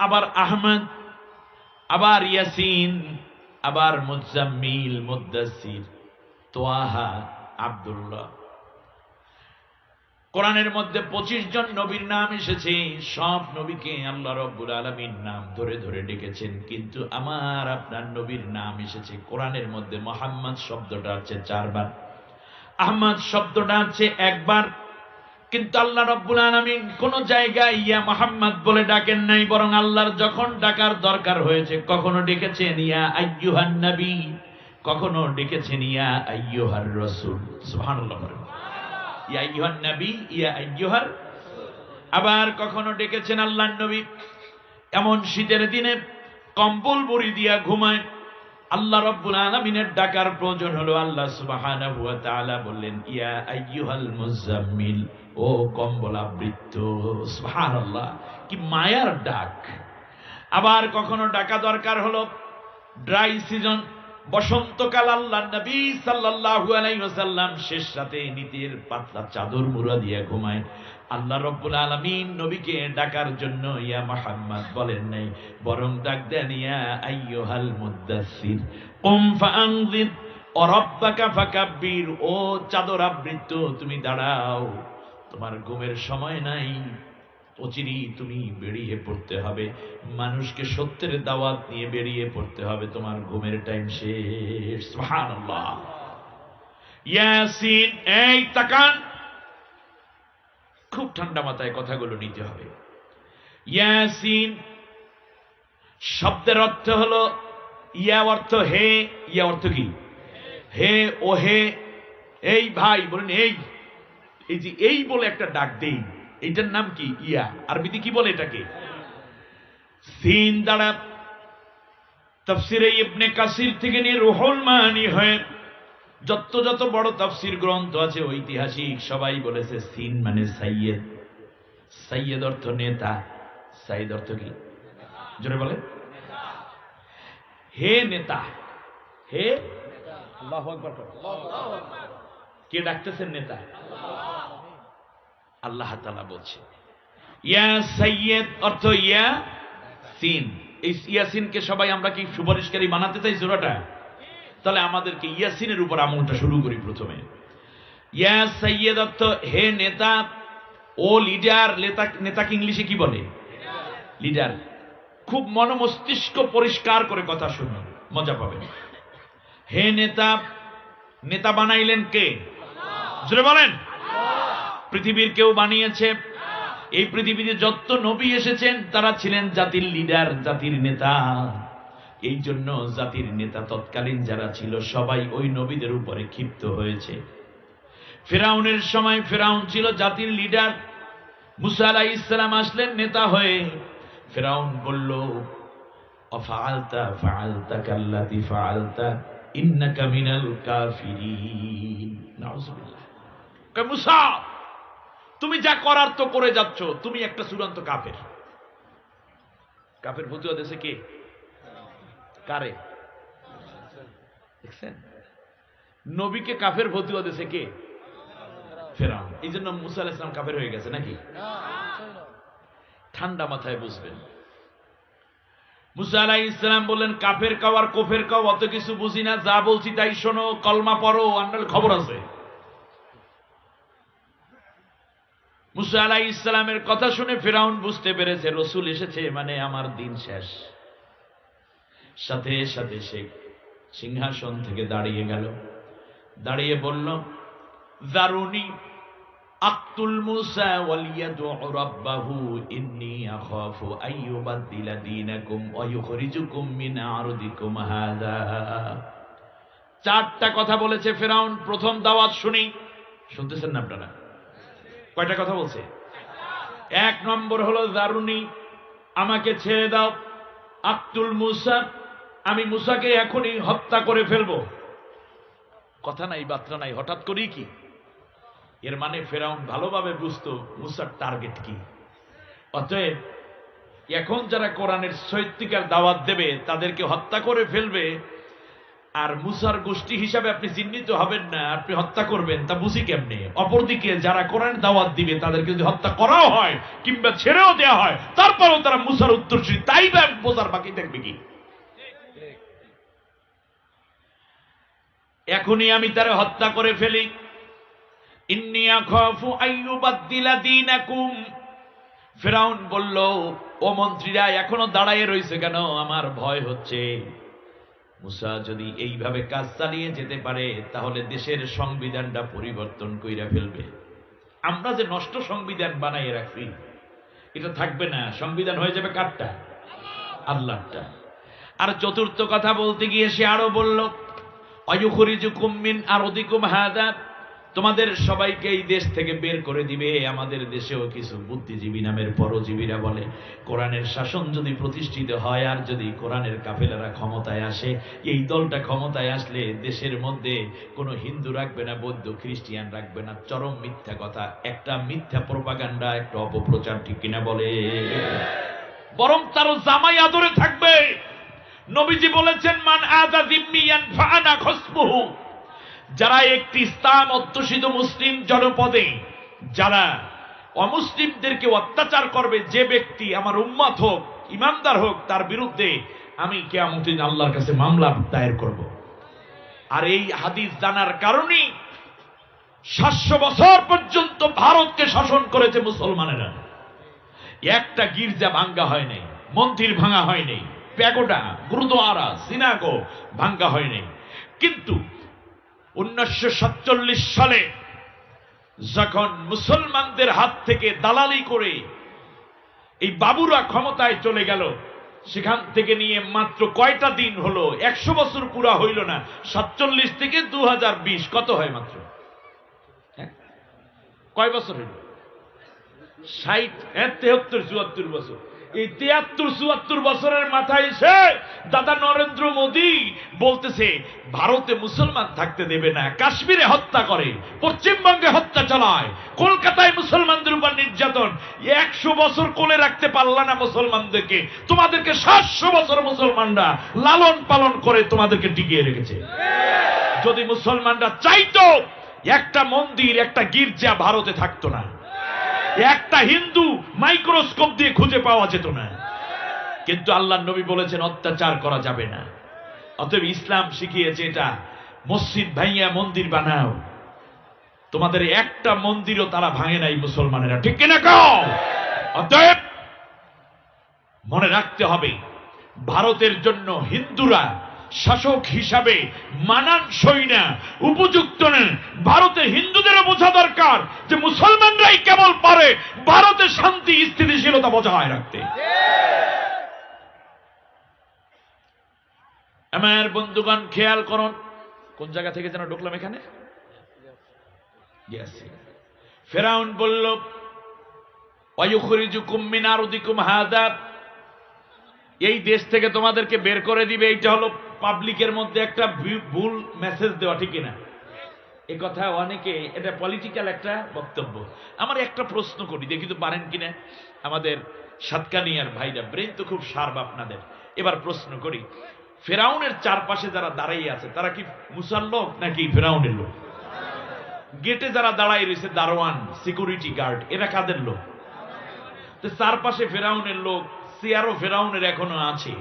আবার আহমদ, আবার ইয়াসিন, আবার মুজাম্মিল, মুদ্দাসসির, তোয়াহা, আব্দুল্লাহ। কোরআনের মধ্যে 25 জন নবীর নাম এসেছে। সব নবীকে আল্লাহ রাব্বুল আলামিন নাম ধরে ধরে ডেকেছেন, কিন্তু আমার আপনার নবীর নাম এসেছে কোরআনের মধ্যে মুহাম্মদ শব্দটা আছে 4 বার, আহমদ শব্দটা আছে 1 বার। কিন্তু আল্লাহ রাব্বুল আলামিন কোন জায়গায় ইয়া মুহাম্মদ বলে ডাকেন নাই, বরং আল্লাহর যখন ডাকার দরকার হয়েছে কখনো ডেকেছেন ইয়া আইয়ুহান নবী, কখনো ডেকেছেন ইয়া আইয়ুহার রাসূল। সুবহানাল্লাহ। ইয়া আইয়ুহান নবী, ইয়া আইয়ুহার। আবার কখনো ডেকেছেন আল্লাহর নবী এমন শীতের দিনে কম্বল বড়ি দিয়া ঘুমায়, আল্লাহ রাব্বুল আলামিনের ডাকার প্রয়োজন হলো, আল্লাহ সুবহানাহু ওয়া তাআলা বললেন ইয়া আইয়ুহাল মুজাম্মিল, ও কম্বলাবৃত। সুবহানাল্লাহ, কি মায়ার ডাক। আবার কখনো ডাকা দরকার হলো ড্রাই সিজন, বসন্তকাল, আল্লাহ নবী সাল্লাল্লাহু আলাইহি ওয়াসাল্লাম শেষ রাতে নিতের পাতলা চাদর মুড়া দিয়ে ঘুমায়, আল্লাহ রাব্বুল আলামিন নবীকে ডাকার জন্য ইয়া মুহাম্মদ বলেন নাই, বরং ডাক দেন ইয়া আইয়ুহাল মুদ্দাসসির কুম ফাআনযির ওয়া রাব্বাকা ফাকাব্বির। ও চাদর আবৃত, তুমি দাঁড়াও, তোমার ঘুমের সময় নাই, অচিরি তুমি বেরিয়ে পড়তে হবে, মানুষকে সত্যের দাওয়াত নিয়ে বেরিয়ে পড়তে হবে, তোমার ঘুমের টাইম শেষ। সুবহানাল্লাহ। ইয়াসিন, এই তাকান, খুব ঠান্ডা মাথায় কথাগুলো নিতে হবে। ইয়াসিন শব্দের অর্থ হলো, ইয়া অর্থ হে, ইয়া অর্থ কি? হে, ও হে, এই ভাই বলেন, এই যে এই বলে একটা ডাক দেই, এইটার নাম কি? ইয়া। আরবিতে কি বলে এটাকে? সিন দ্বারা তাফসিরে ইবনে কাসির থেকে নিয়ে রুহুল মানি হয় যত বড় তাফসির গ্রন্থ আছে ঐতিহাসিক সবাই বলেছে সিন মানে সাইয়েদ। সাইয়েদ অর্থ নেতা, সাইদ অর্থ কি? জোরে বলে। হে নেতা, হে আল্লাহু আকবার। কে ডাকতেছেন নেতা? আল্লাহ তাআলা বলছে ইয়া সাইয়েদ অর্থ ইয়া সিন। এই ইয়াসিনকে সবাই আমরা কি সুপারিশকারী বানাতে চাই সূরাটা? তাহলে আমাদেরকে ইয়াসিনের উপর আমলটা শুরু করি প্রথমে। ইয়া সাইয়েদ অর্থ হে নেতা, ও লিডার। নেতাকে ইংলিশে কি বলে? লিডার। খুব মস্তিষ্ক পরিষ্কার করে কথা শুনুন, মজা পাবেন। হে নেতা, নেতা বানাইলেন কে? জোরে বলেন। পৃথিবীর কেউ বানিয়েছে? এই পৃথিবীতে যত নবী এসেছেন তারা ছিলেন জাতির লিডার, জাতির নেতা। এই জন্য জাতির নেতা তৎকালীন যারা ছিল সবাই ওই নবীদের উপরে ক্ষিপ্ত হয়েছে। ফিরাউনের সময় ফিরাউন ছিল জাতির লিডার, মুসা আলাইহিস সালাম আসলেন নেতা হয়ে। ফিরাউন বলল আফআলতা ফাআলতা কাল্লাতি ফাআলতা ইন্নাকা মিনাল কাফিরিন। নাউযুবিল্লাহ। কে মুসা, তুমি যা করার তো করে যাচ্ছ, তুমি একটা চূড়ান্ত কাফের। কাফের ফতুয়া দেশে কে? কারে দেখছেন? নবীকে কাফের ফতুয়া দেশে কে? ফেরাউন। এই জন্য মুসা আলাইহিস সালাম কাফের হয়ে গেছে নাকি? ঠান্ডা মাথায় বুঝবেন। মুসা আলাইহিস সালাম বললেন, কাফের কাও আর কুফের কাও অত কিছু বুঝি না, যা বলছি তাই শোনো, কলমা পড়ো, আন্নাল খবর আছে। মুসা আলাইহিস সালামের কথা শুনে ফিরআউন বুঝতে পেরেছে রাসূল এসেছে মানে আমার দিন শেষ। সাথে সাথে সে সিংহাসন থেকে দাঁড়িয়ে গেল, দাঁড়িয়ে বলল, যারুনি আক্তুল মুসা ওয়ালিয়াদু রাব্বাহু ইন্নী আখাফু আইয়ুবাদদিলা দীনাকুম ওয়া ইউখরিজুকুম মিন আরদিকুম হাযা। চারটা কথা বলেছে ফিরআউন প্রথম দাওয়াত শুনি। শুনতেছেন না আপনারা? কয়টা কথা বলছে? এক নম্বর হলো যারুনি, আমাকে ছেড়ে দাও, আক্তুল মুসা, আমি মুসাকে এখনই হত্যা করে ফেলবো। কথা নাই বার্তা নাই, হঠাৎ করেই কি? এর মানে ফেরাউন ভালোভাবে বুঝতো মুসার টার্গেট কি। অতএব এখন যারা কোরআনের সত্যিকার দাওয়াত দেবে তাদেরকে হত্যা করে ফেলবে, আর মুসার গোষ্ঠী হিসাবে আপনি চিহ্নিত হবেন না, আপনি হত্যা করবেন, তা বুঝি কেমনে? অপরদিকে যারা কোরআন দাওয়াত দিবে তাদেরকে যদি হত্যা করাও হয় কিংবা ছেড়েও দেওয়া হয়, তারপরেও তারা মুসার উত্তরসূরি, তাই বা বোঝার বাকি থাকবে কি? এখনই আমি তারা হত্যা করে ফেলি। ইন্নী আখাফু আইয়ুবাদদিলা দীনাকুম। ফিরআউন বলল, ও মন্ত্রীরা এখনো দাঁড়ায় রইছে কেন? আমার ভয় হচ্ছে মুসা যদি এইভাবে কাজ চালিয়ে যেতে পারে তাহলে দেশের সংবিধানটা পরিবর্তন কইরা ফেলবে। আমরা যে নষ্ট সংবিধান বানাইয়ে রাখছি এটা থাকবে না, সংবিধান হয়ে যাবে কারটা? আল্লাহটা। আর চতুর্থ কথা বলতে গিয়ে সে আরো বলল, আয়ুখরিজুকুম মিন আরদিকুম হাযা, তোমাদের সবাইকে এই দেশ থেকে বের করে দিবে। আমাদের দেশেও কিছু বুদ্ধিজীবী নামের পরজীবীরা বলে কোরআনের শাসন যদি প্রতিষ্ঠিত হয় আর যদি কোরআনের কাফেলারা ক্ষমতায় আসে, এই দলটা ক্ষমতায় আসলে দেশের মধ্যে কোনো হিন্দু রাখবে না, বৌদ্ধ খ্রিস্টিয়ান রাখবে না। চরম মিথ্যা কথা, একটা মিথ্যা প্রপাগান্ডা, একটা অপপ্রচার, ঠিক কিনা বলে? বরং তারও জামাই আদরে থাকবে। নবীজি বলেছেন, মান আযা যিম্মিয়ান ফাআনা খসবুহু। যারা একটি ইসলাম অধ্যুষিত মুসলিম জনপদে যারা অমুসলিমদেরকে অত্যাচার করবে, যে ব্যক্তি আমার উম্মত হোক, ইমানদার হোক, তার বিরুদ্ধে আমি কিয়ামতের দিন আল্লাহর কাছে মামলা দায়ের করব। আর এই হাদিস জানার কারণেই 700 বছর পর্যন্ত ভারতকে শাসন করেছে মুসলমানেরা। একটা গির্জা ভাঙ্গা হয় নাই, মন্দির ভাঙা হয় নাই, প্যাগোডা, গুরুদ্বারা, সিনাগো ভাঙ্গা হয় নাই। কিন্তু 1947 সালে যখন মুসলমানদের হাত থেকে দালালি করে এই বাবুরা ক্ষমতায় চলে গেল, সেখান থেকে নিয়ে মাত্র কয়টা দিন হলো, 100 বছর পুরা হইল না। 47 থেকে 2020 কত হয়? মাত্র কয় বছর হইল? 60, 73, 74 বছর। এই 73-74 বছরের মাথায় এসে দাদা নরেন্দ্র মোদী বলতেছে ভারতে মুসলমান থাকতে দেবে না, কাশ্মীরে হত্যা করে, পশ্চিমবঙ্গে হত্যা চালায়, কলকাতায় মুসলমানদের উপর নির্যাতন। 100 বছর কোলে রাখতে পারলা না মুসলমানদেরকে, তোমাদেরকে 700 বছর মুসলমানরা লালন পালন করে তোমাদেরকে টিকিয়ে রেখেছে। যদি মুসলমানরা চাইতো একটা মন্দির, একটা গির্জা ভারতে থাকতো না, একটা হিন্দু মাইক্রোস্কোপ দিয়ে খুঁজে পাওয়া যেত না। কিন্তু আল্লাহর নবী বলেছেন অত্যাচার করা যাবে না। অতএব ইসলাম শিখিয়েছে এটা, মসজিদ ভাঙিয়া মন্দির বানাও। তোমাদের একটা মন্দিরও তারা ভাঙে নাই মুসলমানেরা, ঠিক কিনা কও? অতএব মনে রাখতে হবে ভারতের জন্য হিন্দুরা শাসক হিসাবে মানানসই না, উপযুক্ত না। ভারতে হিন্দুদেরও বোঝা দরকার যে মুসলমানরাই কেবল পারে ভারতে শান্তি স্থিতিশীলতা বজায় রাখতে। আমার বন্ধুগণ খেয়াল করুন, কোন জায়গা থেকে যেন ঢুকলাম এখানে। ফিরআউন বলল, ওয়ায়ুখরিজুকুম মিন আরদিকুম হাযা, এই দেশ থেকে তোমাদেরকে বের করে দিবে। এইটা হলো পাবলিকের মধ্যে একটা ভুল মেসেজ দেওয়া, ঠিক না? এই কথা অনেকে, এটা পলিটিক্যাল একটা বক্তব্য। আমার একটা প্রশ্ন করি, দেখি তো পারেন কিনা আমাদের সাতকানিয়ার ভাইরা, ব্রেন তো খুব শার্প আপনাদের। এবার প্রশ্ন করি, ফেরাউনের চারপাশে যারা দাঁড়িয়ে আছে তারা কি মুসার লোক নাকি ফেরাউনের লোক? গেটে যারা দাঁড়াই রয়েছে দারোয়ান সিকিউরিটি গার্ড এরা কাদের লোক? তো চারপাশে ফেরাউনের লোক, চেয়ারও ফেরাউনের এখনো আছে।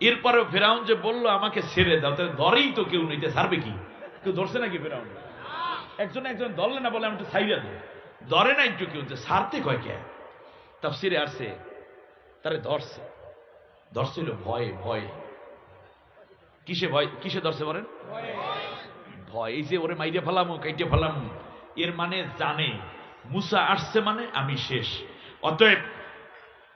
এরপরেও ফেরাউন যে বলল আমাকে ছেড়ে দাও, তাহলে ধরেই তো কেউ নিতে, ছাড়বে কি? কেউ ধরছে নাকি ফেরাউন? একজন ধরলে না বলে আমি একটু ছাইরা দেব, ধরে না একটু কেউ, ছাড়তে কয় কে? তাফসিরে আসছে তারে ধরছিল ভয়ে। ভয়ে কিসে ধরছে বলেন? ভয়। এই যে ওরে মাইরে ফেলামো, কাইটে ফেলামো, এর মানে জানে মুসা আসছে মানে আমি শেষ। অতএব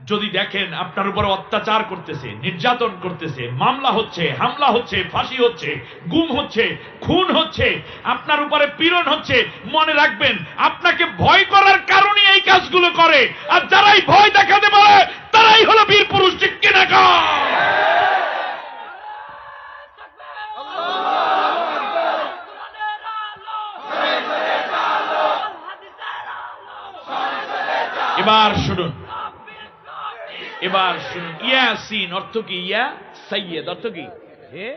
যদি দেখেন আপনার উপর অত্যাচার করতেছে, নির্যাতন করতেছে, মামলা হচ্ছে, হামলা হচ্ছে, ফাঁসি হচ্ছে, গুম হচ্ছে, খুন হচ্ছে, আপনার উপরে পীড়ন হচ্ছে, মনে রাখবেন আপনাকে ভয় করার কারণে এই কাজগুলো করে। আর যারাই ভয় দেখাতে পারে তারাই হলো বীর পুরুষ। ঠিক কিনা? এবার শুনুন ইয়াসিন অর্থ কি? ইয়া সাইয়্যেদ অর্থ কি? হে।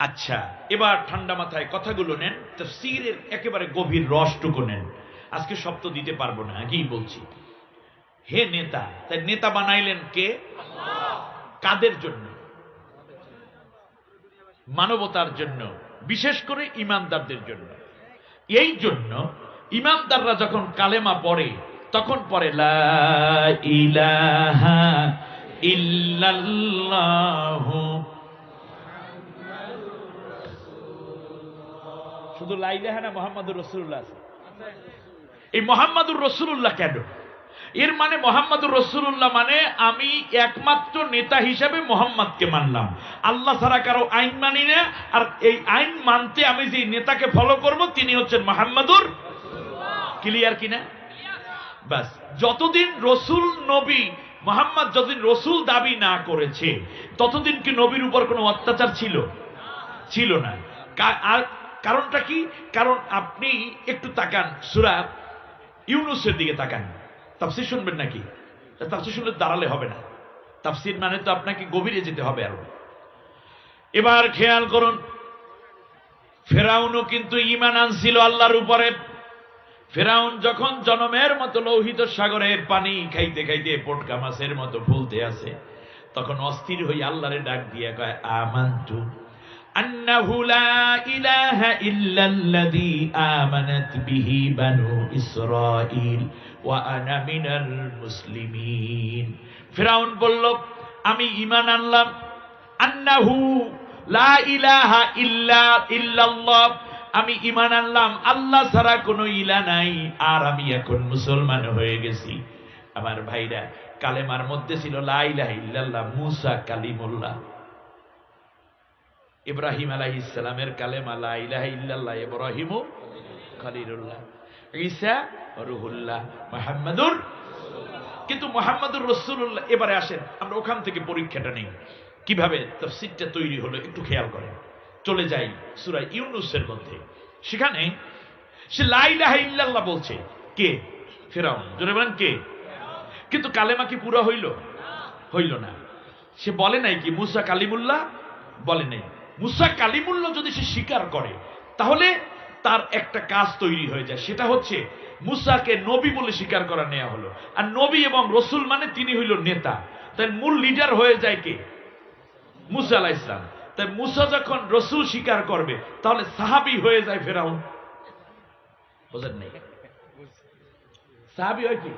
আচ্ছা, এবার ঠান্ডা মাথায় কথাগুলো নেন, তাফসীরের একেবারে গভীর রসটুকু নেন। আজকে সব তো দিতে পারবো না, আগেই বলছি। হে নেতা, তাই নেতা বানাইলেন কে? কাদের জন্য? মানবতার জন্য, বিশেষ করে ইমানদারদের জন্য। এই জন্য ইমানদাররা যখন কালেমা পড়ে তখন পড়ে লা ইলাহা ইল্লাল্লাহু। শুধু লা ইলাহা না, মুহাম্মাদুর রাসূলুল্লাহ আছে। এই মুহাম্মাদুর রাসূলুল্লাহ কেন? এর মানে মুহাম্মাদুর রাসূলুল্লাহ মানে আমি একমাত্র নেতা হিসেবে মুহাম্মদকে মানলাম, আল্লাহ ছাড়া কারো আইন মানি না। আর এই আইন মানতে আমি যে নেতাকে ফলো করব তিনি হচ্ছেন মুহাম্মাদুর। ক্লিয়ার কিনা? বাস। যতদিন রসুল নবী মুহাম্মদ যতদিন রসুল দাবি না করেছে ততদিন কি নবীর উপর কোনো অত্যাচার ছিল না। আর কারণটা কি? কারণ আপনি একটু তাকান সূরা ইউনূসের দিকে তাকান। তাফসীর শুনবেন নাকি? তাফসীর শুনলে দাঁড়ালে হবে না, তাফসীর মানে তো আপনাকে গভীরে যেতে হবে আরো। এবার খেয়াল করুন, ফেরাউনও কিন্তু ঈমান আনছিল আল্লাহর উপরে। ফেরাউন যখন জনমের মতো লোহিত সাগরের পানি খাইতে খাইতে পটকা মাছের মতো ফুলতে আছে, তখন অস্থির হয়ে আল্লাহরে ডাক দিয়ে কয় আমানতু আন্নাহু লা ইলাহা ইল্লাল্লাযী আমানাত বিহি বানু ইসরাঈল ওয়া আনা মিনাল মুসলিমিন। ফেরাউন বলল আমি ঈমান আনলাম, আন্নাহু লা ইলাহা ইল্লাল্লাহ, আমি ঈমান আনলাম আল্লাহ ছাড়া কোনো ইলা নাই, আর আমি এখন মুসলমান হয়ে গেছি। আমার ভাইরা, কালেমার মধ্যে ছিল লা ইলাহা ইল্লাল্লাহ, মুসা কালিমুল্লাহ। ইব্রাহিম আলাইহিস সালামের কালেমা লা ইলাহা ইল্লাল্লাহ, ইব্রাহিম খলিলুল্লাহ, ঈসা রুহুল্লাহ, মুহাম্মাদুর। কিন্তু মুহাম্মাদুর রাসূলুল্লাহ। এবারে আসেন আমরা ওখান থেকে পরীক্ষাটা নেই, কিভাবে তাফসীরটা তৈরি হলো একটু খেয়াল করেন। চলে যাই সূরা ইউনূসের মধ্যে, সেখানে সে লা ইলাহা ইল্লাল্লাহ বলছে। কে? ফেরাউন। জোরে বলেন কে? কিন্তু কালেমা কি পুরো হইল না। সে বলে নাই কি মুসা কালিমুল্লাহ? বলে নাই। মুসা কালিমুল্লাহ যদি সে স্বীকার করে তাহলে তার একটা কাজ তৈরি হয়ে যায়, সেটা হচ্ছে মুসাকে নবী বলে স্বীকার করা নেওয়া হলো। আর নবী এবং রসুল মানে তিনি হইল নেতা, তাই মূল লিডার হয়ে যায় কে? মুসা আলাইহিস সালাম। তাই মুসা যখন রসুল স্বীকার করবে তাহলে সাহাবী হয়ে যায় ফেরাউন। বুঝেন নাই? সাহাবী হয় কি?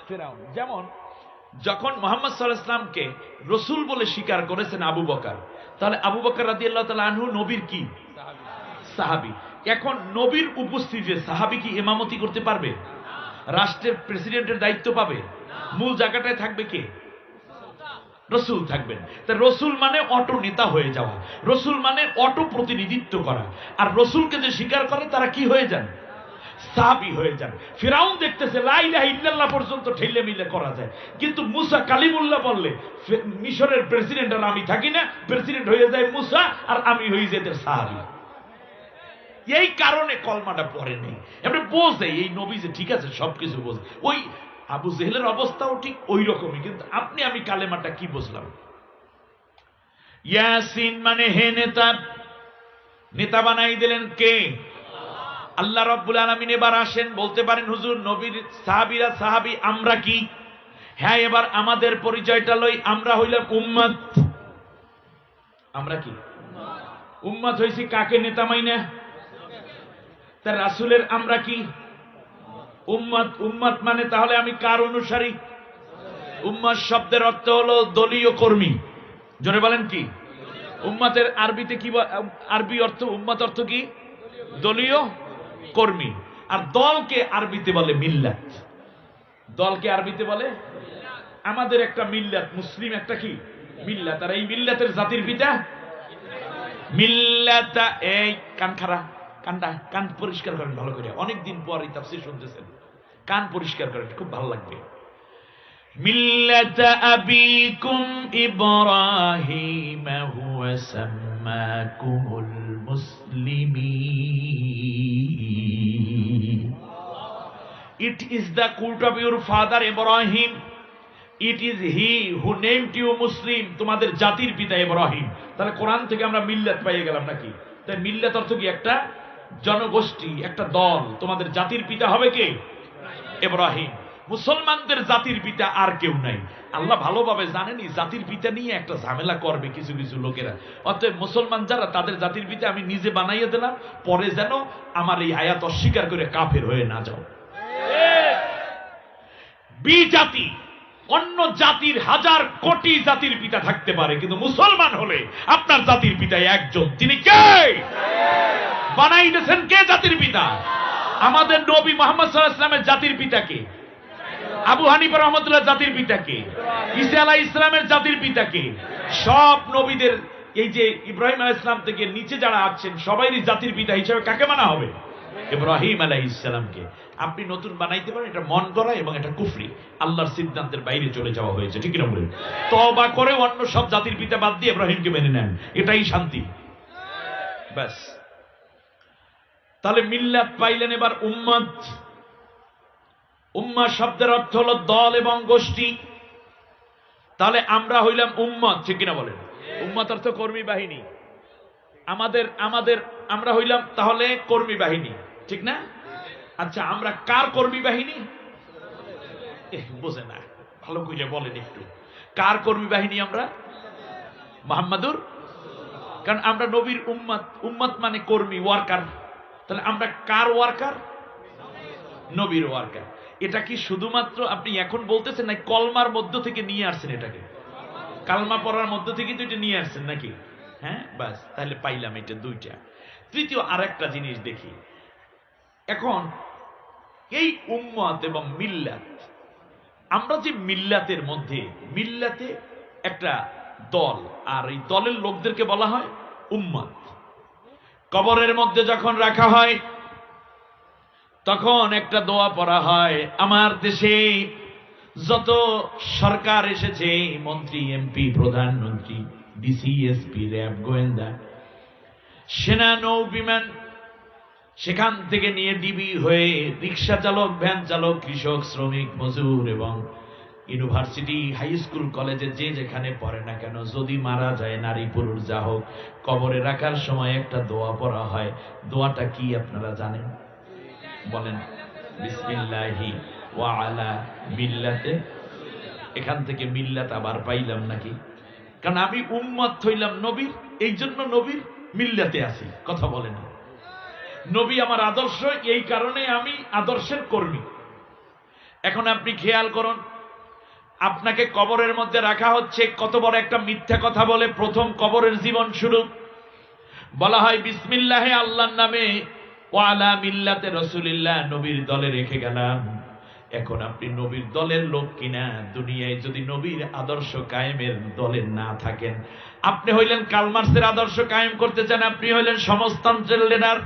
ফেরাউন। যেমন যখন মুহাম্মদ সাল্লাল্লাহু আলাইহি ওয়াসাল্লামকে রসুল বলে স্বীকার করেছেন আবু বকর, তাহলে আবু বকর রাদিয়াল্লাহু তাআলা আনহু নবীর কি? সাহাবী। এখন নবীর উপস্থিতিতে সাহাবী কি ইমামতি করতে পারবে? রাষ্ট্রের প্রেসিডেন্টের দায়িত্ব পাবে? মূল জায়গাটায় থাকবে কে? রসুল থাকবেন। তাই রসুল মানে অটো নেতা হয়ে যাওয়া, রসুল মানে অটো প্রতিনিধিত্ব করা। আর রসুলকে যে স্বীকার করে তারা কি হয়ে যান? সাহাবী হয়ে যান। ফিরাউন দেখতেছে লা ইলাহা ইল্লাল্লাহ পর্যন্ত ঠেলে মিলে করা যায়, কিন্তু মুসা কালিমুল্লাহ বললে মিশরের প্রেসিডেন্ট আর আমি থাকি না, প্রেসিডেন্ট হয়ে যায় মুসা আর আমি হয়ে যাই তার সাহাবী। এই কারণে কলমাটা পড়ে নেই। এমনি বোঝে এই নবী যে ঠিক আছে, সবকিছু বোঝে। ওই আবু জেহেলের অবস্থাও ঠিক ওই রকমই, কিন্তু আপনি আমি কালেমাটা কি বুঝলাম? ইয়াসিন মানে হে নেতা। নেতা বানাই দিলেন কে? আল্লাহ রাব্বুল আলামিন এবার আসেন, বলতে পারেন হুজুর নবীর সাহাবীরা সাহাবী, আমরা কি? হ্যাঁ, এবার আমাদের পরিচয়টা লই, আমরা হইলাম উম্মত। আমরা কি উম্মত হইছি? কাকে নেতা মাইনা? তার রাসূলের আমরা কি উম্মত? উম্মত মানে তাহলে আমি কার অনুসারী? উম্মত শব্দের অর্থ হলো দলীয় কর্মী। জোরে বলেন কি? উম্মতের আরবিতে কি? আরবি অর্থ উম্মত অর্থ কি? দলীয় কর্মী। আর দলকে আরবিতে বলে মিল্লাত। দলকে আরবিতে বলে, আমাদের একটা মিল্লাত, মুসলিম একটা কি মিল্লাত। আর এই মিল্লাতের জাতির পিতা মিল্লাত। এই কান খারা, কানটা কান পরিষ্কার করেন ভালো করে, অনেকদিন পর এই তাফসীর শুনতেছেন, কান পরিষ্কার করেন, খুব ভালো লাগবে। মিল্লাত আবিকুম ইব্রাহিম হুয়া সাম্মাকুমুল মুসলিমিন। It is the cult of your father Ibrahim. It is he who named you Muslim. তোমাদের জাতির পিতা ইব্রাহিম। তাহলে কোরআন থেকে আমরা মিল্লাত পেয়ে গেলাম নাকি? তাই মিল্লাত অর্থ কি? একটা জনগোষ্ঠী, একটা দল। তোমাদের জাতির পিতা হবে কে? ইব্রাহিম। মুসলমানদের জাতির পিতা আর কেউ নাই। আল্লাহ ভালোভাবে জানেনই জাতির পিতা নিয়ে একটা ঝামেলা করবে কিছু কিছু লোকেরা। অতএব মুসলমান যারা, তাদের জাতির পিতা আমি নিজে বানাইয়া দিলাম, পরে যেন আমার এই আয়াত অস্বীকার করে কাফের হয়ে না যাও। বি জাতি, অন্য জাতির হাজার কোটি জাতির পিতা থাকতে পারে, কিন্তু মুসলমান হলে আপনার জাতির পিতা একজন। তিনি কে? বানাই দিয়েছেন কে জাতির পিতা? আমাদের নবী মুহাম্মদ সাল্লাল্লাহু আলাইহি ওয়াসাল্লামের জাতির পিতা কে? আবু হানিফা রাহমাতুল্লাহ জাতির পিতা কে? ঈসা আলাইহিস সালামের জাতির পিতা কে? সব নবীদের, এই যে ইব্রাহিম আলাইহিস সালাম থেকে নিচে যারা আছেন সবাইরই জাতির পিতা হিসেবে কাকে মানা হবে? ইব্রাহিম আলাইহিস সালামকে। আপনি নতুন বানাইতে পারেন, এটা মন গড়া এবং এটা কুফরি, আল্লাহর সিদ্ধান্তের বাইরে চলে যাওয়া হয়েছে, ঠিক না বলেন? তওবা করে অন্য সব জাতির পিতা বাদ দিয়ে ইব্রাহিমকে মেনে নেন, এটাই শান্তি। ব্যাস। তাহলে মিল্লাত পাইলেন, এবার উম্মত। উম্মাহ শব্দের অর্থ হলো দল এবং গোষ্ঠী। তাহলে আমরা হইলাম উম্মত, ঠিক কিনা বলেন? উম্মত অর্থ কর্মী বাহিনী। আমরা হইলাম তাহলে কর্মী বাহিনী, ঠিক না? আচ্ছা, আমরা কার কর্মী বাহিনী? বোঝে না, ভালো করে বলেন একটু, কার কর্মী বাহিনী আমরা? মুহাম্মাদুর। কারণ আমরা নবীর উম্মত। উম্মত মানে কর্মী, ওয়ার্কার। তাহলে আমরা কার ওয়ার্কার? নবীর ওয়ার্কার। এটা কি শুধুমাত্র আপনি এখন বলতেছেন, না কলমার মধ্য থেকে নিয়ে আসছেন? এটাকে কালমা পড়ার মধ্য থেকে তো এটা নিয়ে আসছেন নাকি? হ্যাঁ, বাস, তাহলে পাইলাম এটা দুইটা। তৃতীয় আরেকটা জিনিস দেখি এখন, এই উম্মত এবং মিল্লাত। আমরা যে মিল্লাতের মধ্যে, মিল্লাতে একটা দল, আর এই দলের লোকদেরকে বলা হয় উম্মত। কবরের মধ্যে যখন রাখা হয় তখন একটা দোয়া পড়া হয়। আমার দেশে যত সরকার এসেছে, মন্ত্রী, এমপি, প্রধানমন্ত্রী, ডিসি, এসপি, র্যাব, গোয়েন্দা, সেনা, নৌ বিমান, সেখান থেকে নিয়ে ডিবি হয়ে রিক্সা চালক, ভ্যান চালক, কৃষক, শ্রমিক, মজুর এবং ইউনিভার্সিটি, হাই স্কুল, কলেজে যে যেখানে পড়ে না কেন, যদি মারা যায়, নারী পুরুষ যা হোক, কবরে রাখার সময় একটা দোয়া পড়া হয়। দোয়াটা কি আপনারা জানেন? বলেন, বিসমিল্লাহি ওয়া আলা মিল্লাতে। এখান থেকে মিল্লাত আবার পাইলাম নাকি? কারণ আমি উম্মত হইলাম নবীর, এই জন্য নবীর মিল্লাতে আছি। কথা বলেন, নবী আমার আদর্শ, এই কারণে আমি আদর্শের কর্মী। এখন আপনি খেয়াল করুন, আপনাকে কবরের মধ্যে রাখা হচ্ছে, কত বড় একটা মিথ্যা কথা বলে প্রথম কবরের জীবন শুরু। বলা হয় বিসমিল্লাহে, আল্লাহর নামে, ওয়া আলা মিল্লাতে রাসূলিল্লাহ, নবীর দলে রেখে গেলাম। এখন আপনি নবীর দলের লোক কিনা? দুনিয়ায় যদি নবীর আদর্শ কায়েমের দলে না থাকেন, আপনি হইলেন কার্ল মার্কসের আদর্শ কায়েম করতে চান, আপনি হইলেন সমাজতন্ত্রের লিডার,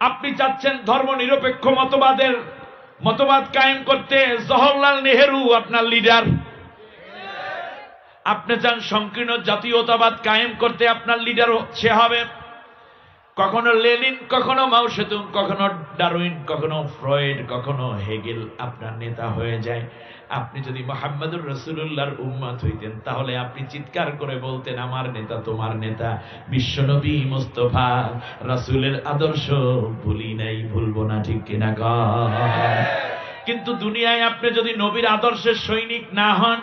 আপনি চাচ্ছেন ধর্ম নিরপেক্ষ মতবাদ কায়েম করতে, জওহরলাল নেহেরু আপনার লিডার। আপনি চান সংকীর্ণ জাতীয়তাবাদ কায়েম করতে, আপনার লিডার সে হবে। কখনো লেনিন, কখনো মাও সেতুং, কখনো ডারউইন, কখনো ফ্রয়েড, কখনো হেগেল আপনার নেতা হয়ে যায়। আপনি যদি মুহাম্মদুর রাসূলুল্লাহর উম্মত হইতেন তাহলে আপনি চিৎকার করে বলতেন, আমার নেতা তোমার নেতা বিশ্বনবী মুস্তাফা রাসূলের আদর্শ ভুলি নাই, ভুলবো না, ঠিক কিনা কন? কিন্তু দুনিয়ায় আপনি যদি নবীর আদর্শের সৈনিক না হন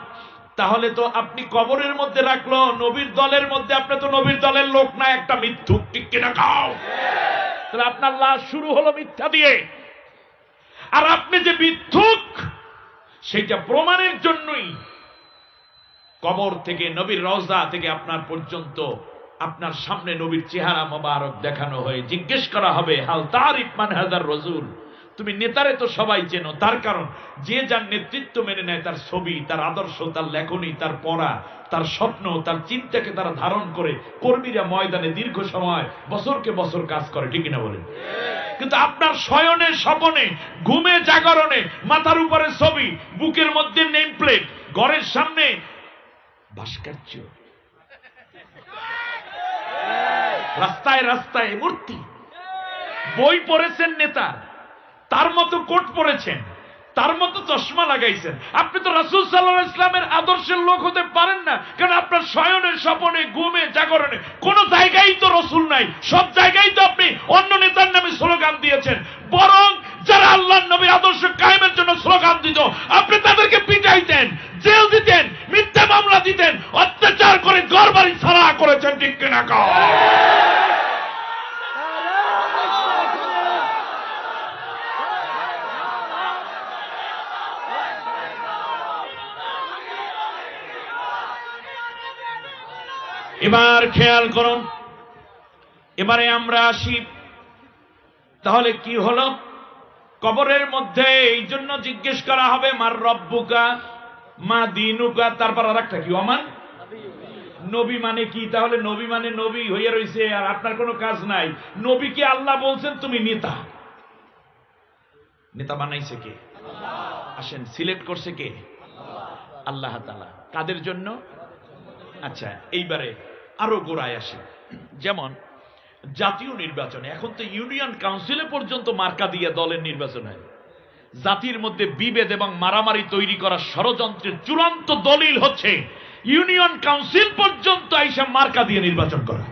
তাহলে তো আপনি কবরের মধ্যে রাখলো নবীর দলের মধ্যে, আপনি তো নবীর দলের লোক না, একটা মিথ্যুক, ঠিক কিনা কও? তাহলে আপনার লাশ শুরু হলো মিথ্যা দিয়ে। আর আপনি যে মিথ্যুক সেটা প্রমাণের জন্যই কবর থেকে নবীর রওজা থেকে আপনার পর্যন্ত আপনার সামনে নবীর চেহারা মোবারক দেখানো হয়ে জিজ্ঞেস করা হবে, হাল তারিফ মান হাযার রাসূল, তুমি নেতারে তো সবাই চেনো, তার কারণ যে যার নেতৃত্ব মেনে নেয় তার ছবি, তার আদর্শ, তার লেখনী, তার পড়া, তার স্বপ্ন, তার চিন্তাকে তারা ধারণ করে কর্মীরা ময়দানে দীর্ঘ সময় বছরকে বছর কাজ করে, ঠিক না বলেন? কিন্তু আপনার শয়নে স্বপনে ঘুমে জাগরণে মাথার উপরে ছবি, বুকের মধ্যে নেম প্লেট, ঘরের সামনে ভাস্কর্য, রাস্তায় রাস্তায় মূর্তি, বই পড়েছেন নেতা, তার মতো কোট পরেছেন, তার মতো চশমা লাগাইছেন। আপনি তো রাসূল সাল্লাল্লাহু আলাইহি ইসলামের আদর্শের লোক হতে পারেন না, কারণ আপনার শয়নের স্বপনে ঘুমে জাগরণে কোন জায়গায় তো রাসূল নাই, সব জায়গায় তো আপনি অন্য নেতার নামে স্লোগান দিয়েছেন। বরং যারা আল্লাহর নবীর আদর্শ কায়েমের জন্য স্লোগান দিত আপনি তাদেরকে পিটাইতেন, জেল দিতেন, মিথ্যা মামলা দিতেন, অত্যাচার করে ঘরবাড়ি ছাড়া করেছেন, ঠিক কিনা কও? এবার খেয়াল করুন, এবারে আমরা আসি তাহলে কি হলো কবরের মধ্যে। এই জন্য জিজ্ঞেস করা হবে মার রব্বুকা মা দিনুকা, তারপর আর একটা কি, অমান নবী মানে কি? তাহলে নবী মানে নবী হইয়া রইছে আর আপনার কোনো কাজ নাই। নবীকে আল্লাহ বলছেন তুমি নেতা, নেতা বানাইছে কে? আসেন, সিলেক্ট করছে কে? আল্লাহ তাআলা। কাদের জন্য? আচ্ছা, এইবারে আরো গোড়ায় আসে, যেমন জাতীয় নির্বাচনে এখন তো ইউনিয়ন কাউন্সিলে পর্যন্ত মার্কা দিয়ে দলের নির্বাচন হয়। জাতির মধ্যে বিভেদ এবং মারামারি তৈরি করার ষড়যন্ত্রের চূড়ান্ত দলিল হচ্ছে ইউনিয়ন কাউন্সিল পর্যন্ত আইসা মার্কা দিয়ে নির্বাচন করা।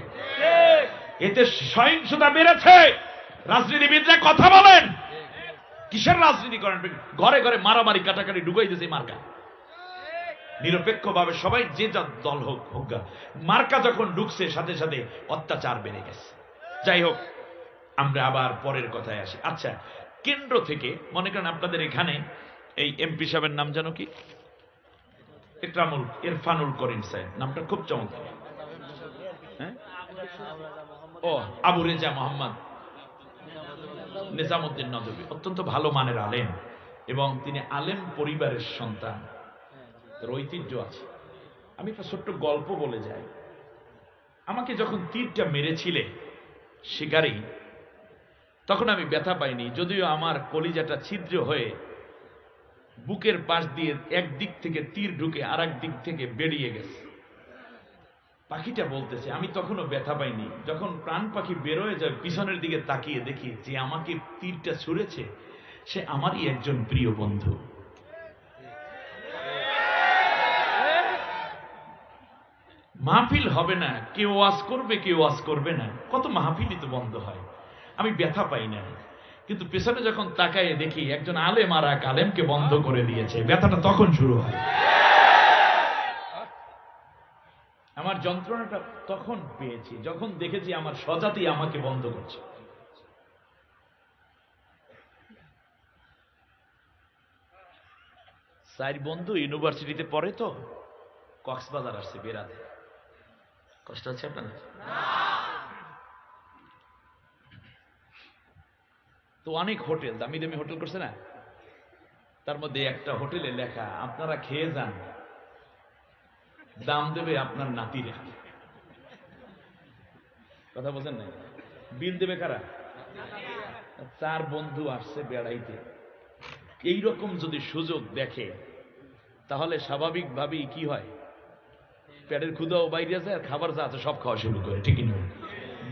এতে সহিংসতা বেড়েছে। রাজনীতিবিদরা কথা বলেন, কিসের রাজনীতি করেন? ঘরে ঘরে মারামারি কাটাকাটি ঢুকাই দিয়েছে মার্কা। নিরপেক্ষভাবে সবাই যে যা দল হোক হোক, মার্কা যখন ঢুকছে সাথে সাথে অত্যাচার বেড়ে গেছে। যাই হোক, আমরা আবার পরের কথায় আসি। আচ্ছা, কেন্দ্র থেকে মনে করেন আপনাদের এখানে এই এমপি সাহেবের নাম জানো কি? ইরফানুল করিম সাহেব, নামটা খুব চমৎকার। হ্যাঁ, ও আবু রেজা মোহাম্মদ নিজামুদ্দিন নদভী, অত্যন্ত ভালো মানের আলেম এবং তিনি আলেম পরিবারের সন্তান, তার ঐতিহ্য আছে। আমি একটা ছোট্ট গল্প বলে যাই। আমাকে যখন তীরটা মেরেছিলে শিকারি, তখন আমি ব্যথা পাইনি, যদিও আমার কলিজাটা ছিদ্র হয়ে বুকের পাশ দিয়ে এক দিক থেকে তীর ঢুকে আর এক দিক থেকে বেরিয়ে গেছে। পাখিটা বলতেছে, আমি তখনও ব্যথা পাইনি। যখন প্রাণ পাখি বেরোয় যায় পিছনের দিকে তাকিয়ে দেখি যে আমাকে তীরটা ছুঁড়েছে সে আমারই একজন প্রিয় বন্ধু। মাহফিল হবে না, কেউ ওয়াজ করবে কেউ ওয়াজ করবে না, কত মাহফিলই তো বন্ধ হয়। আমি ব্যথা পাই না, কিন্তু পেছনে যখন তাকায় দেখি একজন আলেম আর এক আলেমকে বন্ধ করে দিয়েছে, ব্যথাটা তখন শুরু হয়। আমার যন্ত্রণাটা তখন পেয়েছি যখন দেখেছি আমার স্বজাতি আমাকে বন্ধ করছে। চার বন্ধু ইউনিভার্সিটিতে পড়ে, তো কক্সবাজার আসছে বেড়াতে। কষ্ট হচ্ছে আপনার? তো অনেক হোটেল, দামি দামি হোটেল করছে না, তার মধ্যে একটা হোটেলে লেখা আপনারা খেয়ে যান, দাম দেবে আপনার নাতিরা। কথা বলছেন না? বিল দেবে কারা? চার বন্ধু আসছে বেড়াইতে। এইরকম যদি সুযোগ দেখে তাহলে স্বাভাবিকভাবেই কি হয়, পেটের ক্ষুধাও বাইরে যায় আর খাবার যা আছে সব খাওয়া শুরু করে, ঠিকই নয়?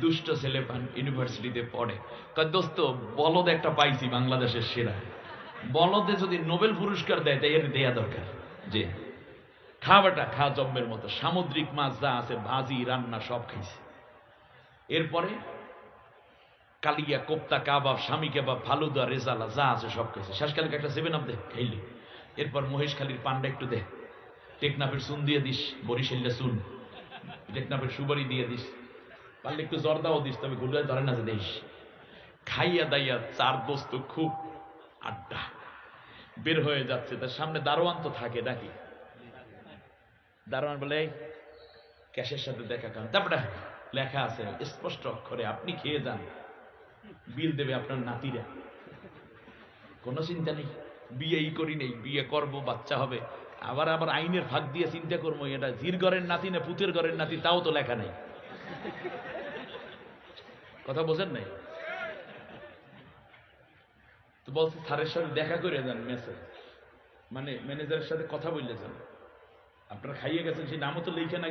দুষ্ট ছেলে পান ইউনিভার্সিটিতে পড়ে, কয় দোস্ত বলদ একটা পাইছি বাংলাদেশের সেরা, বলদে যদি নোবেল পুরস্কার দেয় তাই এর দেয়া দরকার। যে খাওয়াটা খা জম্মের মতো, সামুদ্রিক মাছ যা আছে ভাজি রান্না সব খাইছে। এরপরে কালিয়া কোপ্তা কাবাব স্বামী কাবাব ফালুদা রেজালা যা আছে সব খাইছে। শেষকালে একটা 7 আপ দে খাইলে। এরপর মহেশখালীর পান্ডা একটু দে, টেকনাফের চুন দিয়ে দিস, বরিশাল্লা চুন, টেকনাফের সুবারি দিয়ে দিস, পারলে একটু জর্দাও দিস, তবে ঘুরে ধরে না যে দিস। খাইয়া দাইয়া চার দোস্ত খুব আড্ডা, বের হয়ে যাচ্ছে। তার সামনে দারোয়ান তো থাকে নাকি, দারোয়ান বলে এই ক্যাশের সাথে দেখা করেন। তারপরে লেখা আছে স্পষ্ট অক্ষরে, আপনি খেয়ে যান, বিল দেবে আপনার নাতিরা। কোনো চিন্তা নেই, বিয়েই করি নেই, বিয়ে করব বাচ্চা হবে, আবার আবার আইনের ফাঁক দিয়ে চিন্তা করবো এটা জির ঘরের নাতি না পুতের ঘরের নাতি, তাও তো লেখা নেই। কথা বোঝেন নাই? তো বলছে স্যারের সাথে দেখা করে যান, মেসেজ মানে ম্যানেজারের সাথে কথা বললে যান, আপনারা খাইয়ে গেছেন সেই নামও তো লিখে নাই।